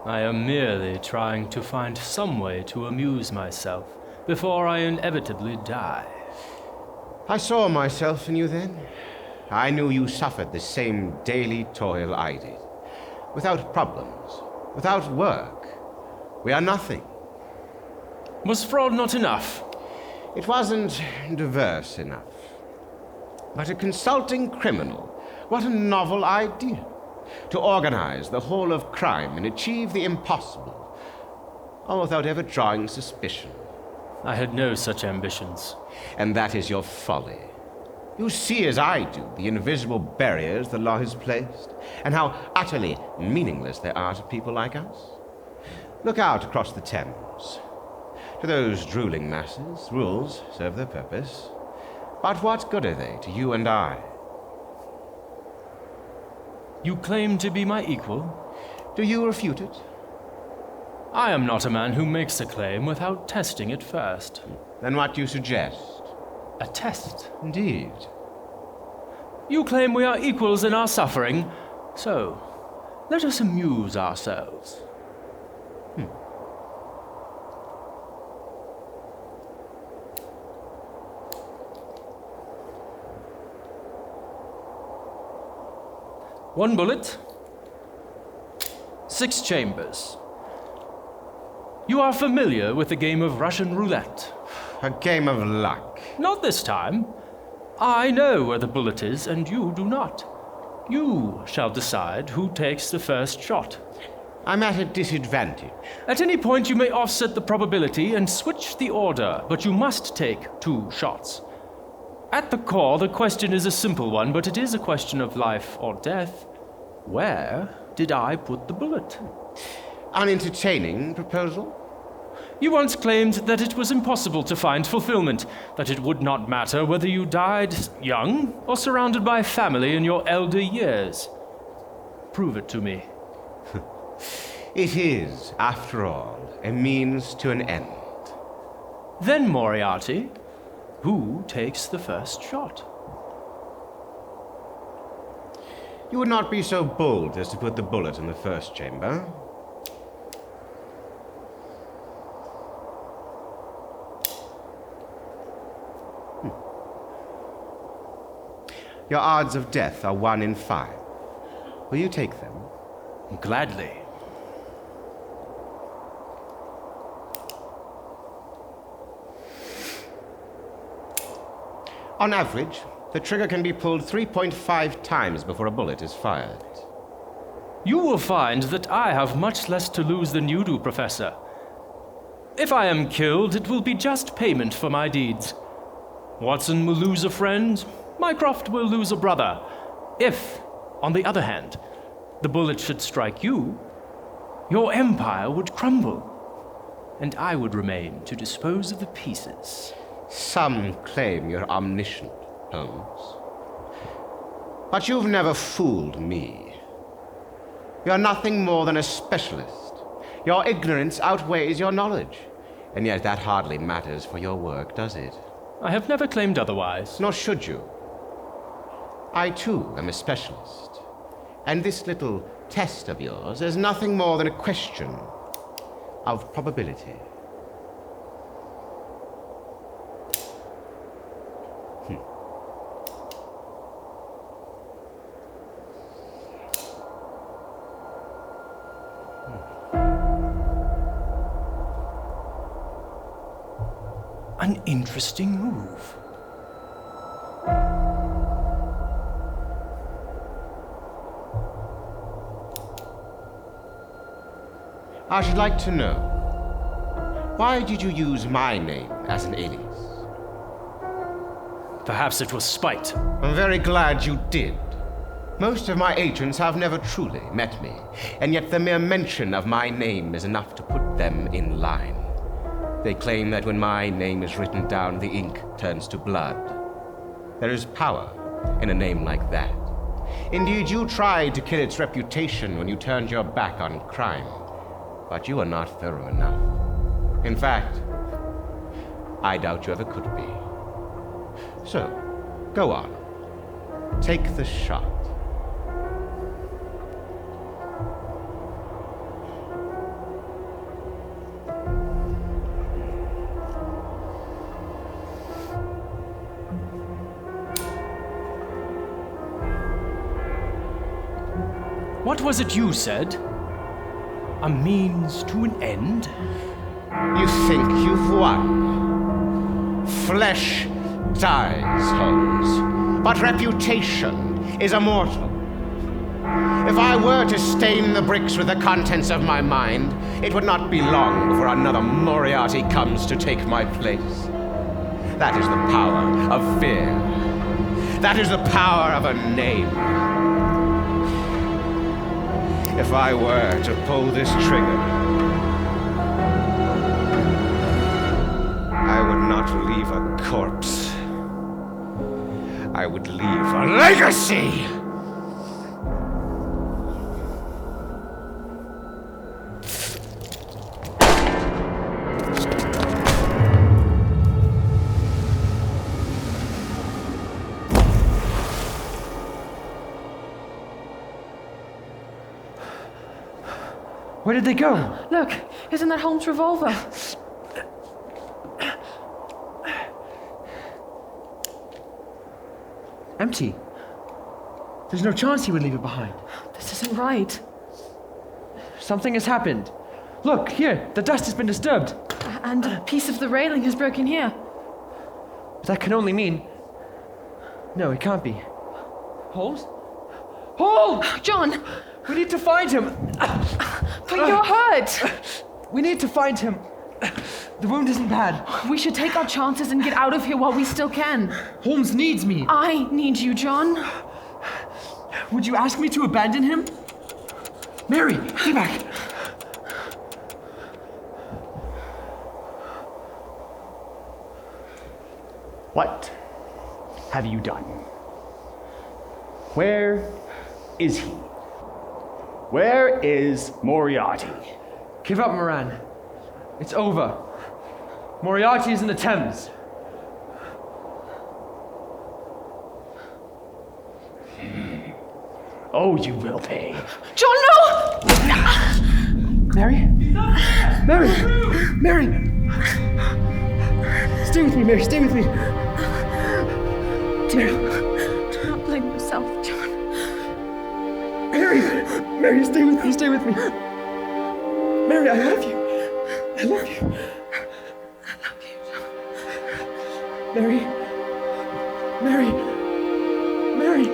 I am merely trying to find some way to amuse myself before I inevitably die. I saw myself in you then. I knew you suffered the same daily toil I did. Without problems, without work. We are nothing. Was fraud not enough? It wasn't diverse enough. But a consulting criminal, what a novel idea. To organize the whole of crime and achieve the impossible, all without ever drawing suspicion. I had no such ambitions. And that is your folly. You see as I do the invisible barriers the law has placed, and how utterly meaningless they are to people like us. Look out across the Thames. To those drooling masses, rules serve their purpose. But what good are they to you and I? You claim to be my equal? Do you refute it? I am not a man who makes a claim without testing it first. Then what do you suggest? A test? Indeed. You claim we are equals in our suffering, so let us amuse ourselves. One bullet, 6 chambers. You are familiar with the game of Russian roulette. A game of luck. Not this time. I know where the bullet is, and you do not. You shall decide who takes the first shot. I'm at a disadvantage. At any point you may offset the probability and switch the order, but you must take 2 shots. At the core, the question is a simple one, but it is a question of life or death. Where did I put the bullet? Unentertaining proposal? You once claimed that it was impossible to find fulfillment, that it would not matter whether you died young or surrounded by family in your elder years. Prove it to me. It is, after all, a means to an end. Then, Moriarty, who takes the first shot? You would not be so bold as to put the bullet in the first chamber. Your odds of death are 1 in 5. Will you take them? Gladly. On average, the trigger can be pulled 3.5 times before a bullet is fired. You will find that I have much less to lose than you do, Professor. If I am killed, it will be just payment for my deeds. Watson will lose a friend, Mycroft will lose a brother. If, on the other hand, the bullet should strike you, your empire would crumble, and I would remain to dispose of the pieces. Some claim you're omniscient, Holmes. But you've never fooled me. You're nothing more than a specialist. Your ignorance outweighs your knowledge. And yet that hardly matters for your work, does it? I have never claimed otherwise. Nor should you. I, too, am a specialist. And this little test of yours is nothing more than a question of probability. An interesting move. I should like to know, why did you use my name as an alias? Perhaps it was spite. I'm very glad you did. Most of my agents have never truly met me, and yet the mere mention of my name is enough to put them in line. They claim that when my name is written down, the ink turns to blood. There is power in a name like that. Indeed, you tried to kill its reputation when you turned your back on crime, but you were not thorough enough. In fact, I doubt you ever could be. So, go on. Take the shot. What was it you said? A means to an end? You think you've won. Flesh dies, Holmes, but reputation is immortal. If I were to stain the bricks with the contents of my mind, it would not be long before another Moriarty comes to take my place. That is the power of fear. That is the power of a name. If I were to pull this trigger, I would not leave a corpse. I would leave a legacy! Where did they go? Look, isn't that Holmes' revolver? Empty. There's no chance he would leave it behind. This isn't right. Something has happened. Look, here, the dust has been disturbed. And a piece of the railing has broken here. But that can only mean... No, it can't be. Holmes? Holmes! John! We need to find him! But you're hurt! We need to find him. The wound isn't bad. We should take our chances and get out of here while we still can. Holmes needs me. I need you, John. Would you ask me to abandon him? Mary, get back. What have you done? Where is he? Where is Moriarty? Give up, Moran. It's over. Moriarty is in the Thames. Oh, you will pay. John, no! Mary? Mary! Mary! Stay with me, Mary, stay with me. Mary. Do not blame yourself, John. Mary! Mary, stay with me, stay with me. Mary, I love you. I love you. I love you, John. Mary. Mary. Mary.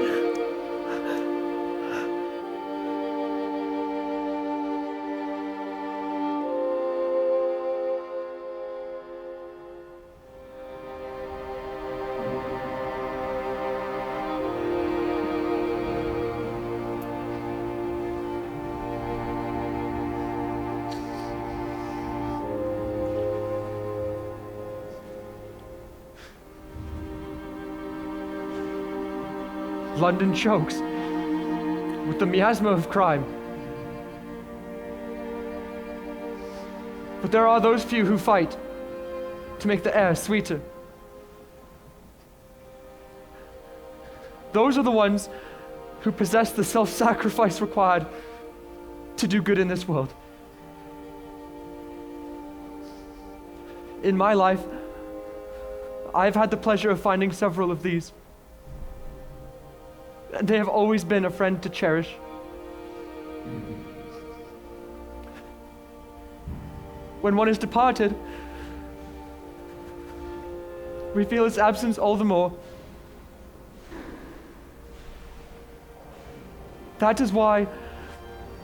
London chokes with the miasma of crime. But there are those few who fight to make the air sweeter. Those are the ones who possess the self-sacrifice required to do good in this world. In my life, I've had the pleasure of finding several of these. And they have always been a friend to cherish. When one is departed, we feel its absence all the more. That is why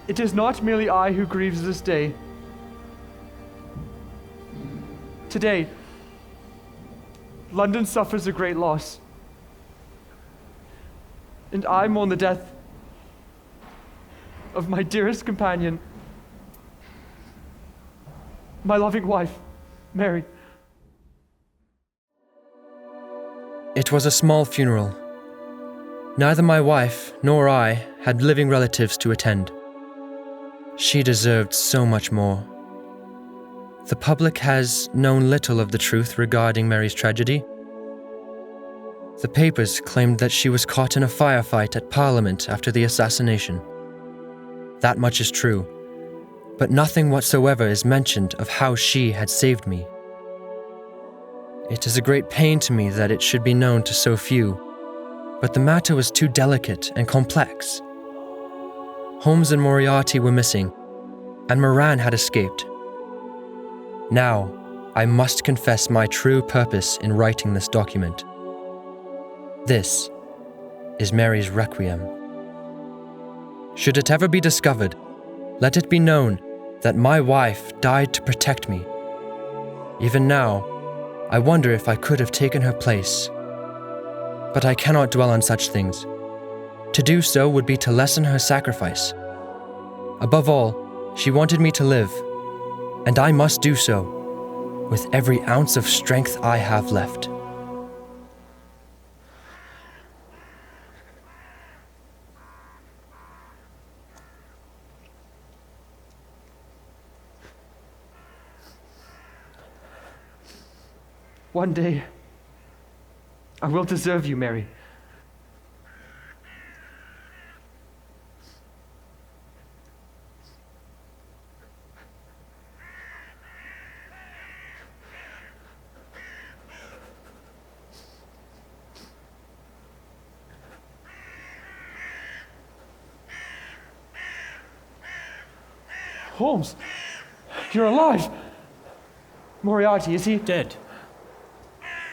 it is not merely I who grieves this day. Today, London suffers a great loss. And I mourn the death of my dearest companion, my loving wife, Mary. It was a small funeral. Neither my wife nor I had living relatives to attend. She deserved so much more. The public has known little of the truth regarding Mary's tragedy. The papers claimed that she was caught in a firefight at Parliament after the assassination. That much is true, but nothing whatsoever is mentioned of how she had saved me. It is a great pain to me that it should be known to so few, but the matter was too delicate and complex. Holmes and Moriarty were missing, and Moran had escaped. Now, I must confess my true purpose in writing this document. This is Mary's requiem. Should it ever be discovered, let it be known that my wife died to protect me. Even now, I wonder if I could have taken her place. But I cannot dwell on such things. To do so would be to lessen her sacrifice. Above all, she wanted me to live, and I must do so with every ounce of strength I have left. One day, I will deserve you, Mary. Holmes, you're alive. Moriarty, is he? Dead.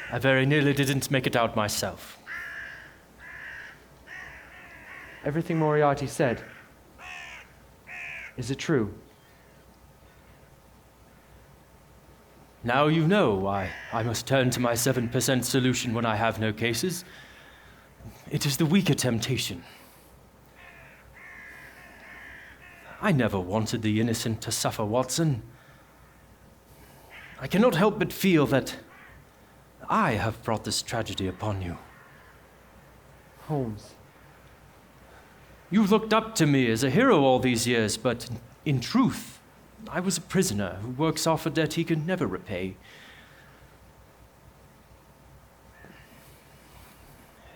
I very nearly didn't make it out myself. Everything Moriarty said, is it true? Now you know why I must turn to my 7% solution when I have no cases. It is the weaker temptation. I never wanted the innocent to suffer, Watson. I cannot help but feel that I have brought this tragedy upon you. Holmes. You looked up to me as a hero all these years, but in truth, I was a prisoner who works off a debt he can never repay.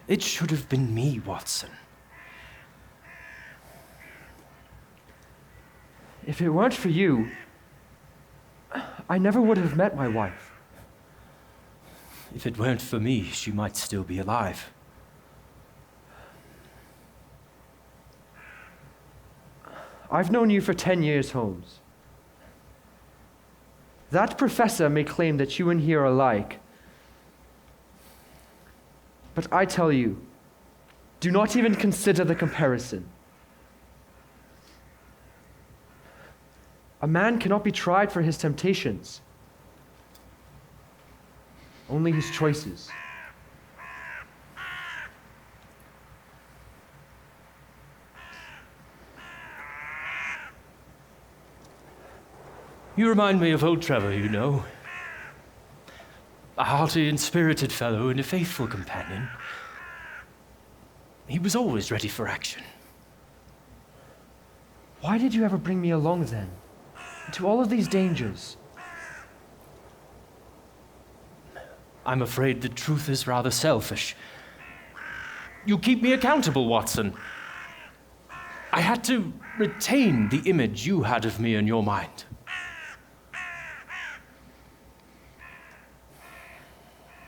It should have been me, Watson. If it weren't for you, I never would have met my wife. If it weren't for me, she might still be alive. I've known you for 10 years, Holmes. That professor may claim that you and he are alike. But I tell you, do not even consider the comparison. A man cannot be tried for his temptations, only his choices. You remind me of old Trevor, you know. A hearty and spirited fellow and a faithful companion. He was always ready for action. Why did you ever bring me along then, into all of these dangers? I'm afraid the truth is rather selfish. You keep me accountable, Watson. I had to retain the image you had of me in your mind.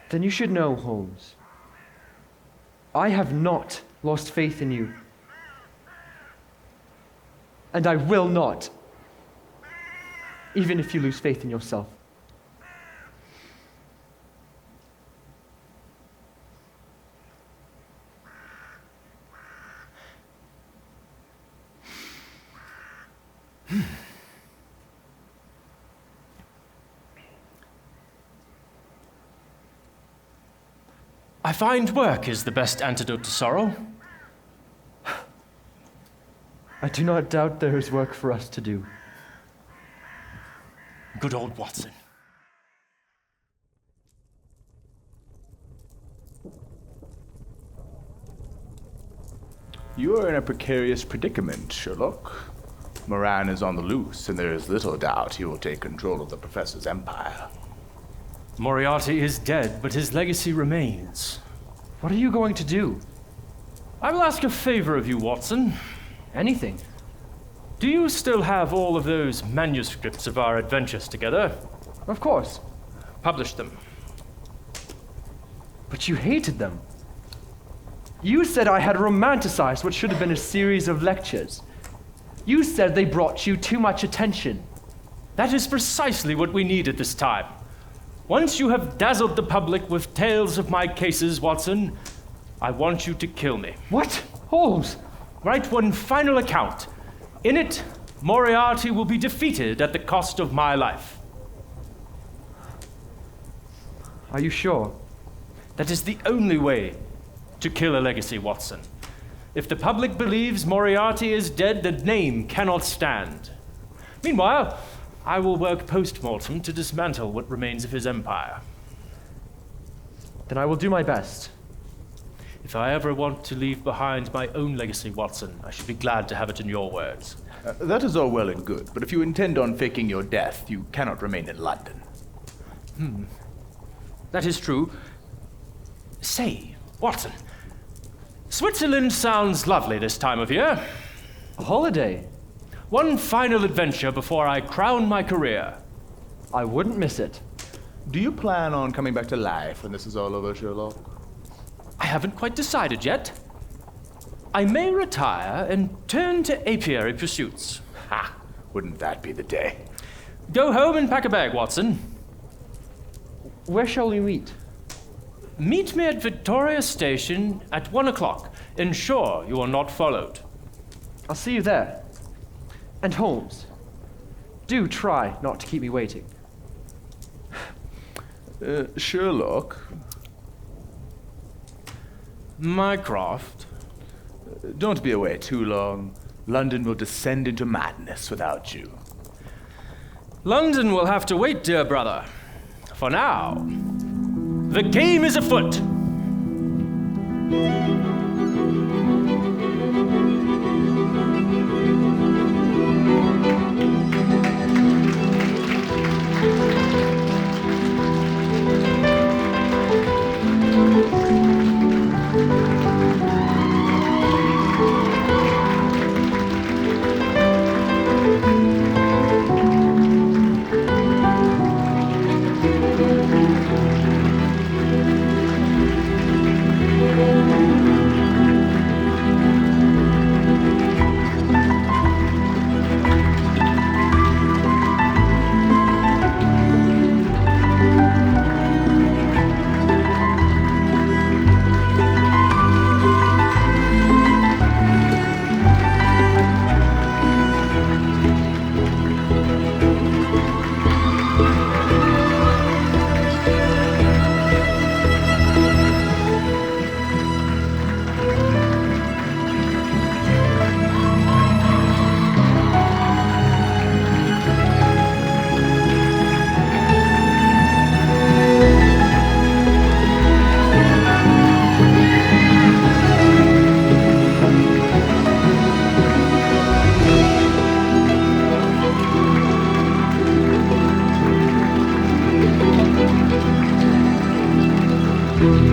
Then you should know, Holmes, I have not lost faith in you. And I will not, even if you lose faith in yourself. I find work is the best antidote to sorrow. I do not doubt there is work for us to do. Good old Watson. You are in a precarious predicament, Sherlock. Moran is on the loose, and there is little doubt he will take control of the Professor's empire. Moriarty is dead, but his legacy remains. What are you going to do? I will ask a favor of you, Watson. Anything. Do you still have all of those manuscripts of our adventures together? Of course. Publish them. But you hated them. You said I had romanticized what should have been a series of lectures. You said they brought you too much attention. That is precisely what we need at this time. Once you have dazzled the public with tales of my cases, Watson, I want you to kill me. What? Holmes! Write one final account. In it, Moriarty will be defeated at the cost of my life. Are you sure? That is the only way to kill a legacy, Watson. If the public believes Moriarty is dead, the name cannot stand. Meanwhile, I will work post-mortem to dismantle what remains of his empire. Then I will do my best. If I ever want to leave behind my own legacy, Watson, I should be glad to have it in your words. That is all well and good, but if you intend on faking your death, you cannot remain in London. That is true. Say, Watson, Switzerland sounds lovely this time of year. A holiday? One final adventure before I crown my career. I wouldn't miss it. Do you plan on coming back to life when this is all over, Sherlock? I haven't quite decided yet. I may retire and turn to apiary pursuits. Ha! Wouldn't that be the day? Go home and pack a bag, Watson. Where shall we meet? Meet me at Victoria Station at 1 o'clock. Ensure you are not followed. I'll see you there. And Holmes, do try not to keep me waiting. Sherlock? Mycroft? Don't be away too long. London will descend into madness without you. London will have to wait, dear brother. For now, the game is afoot. Thank you.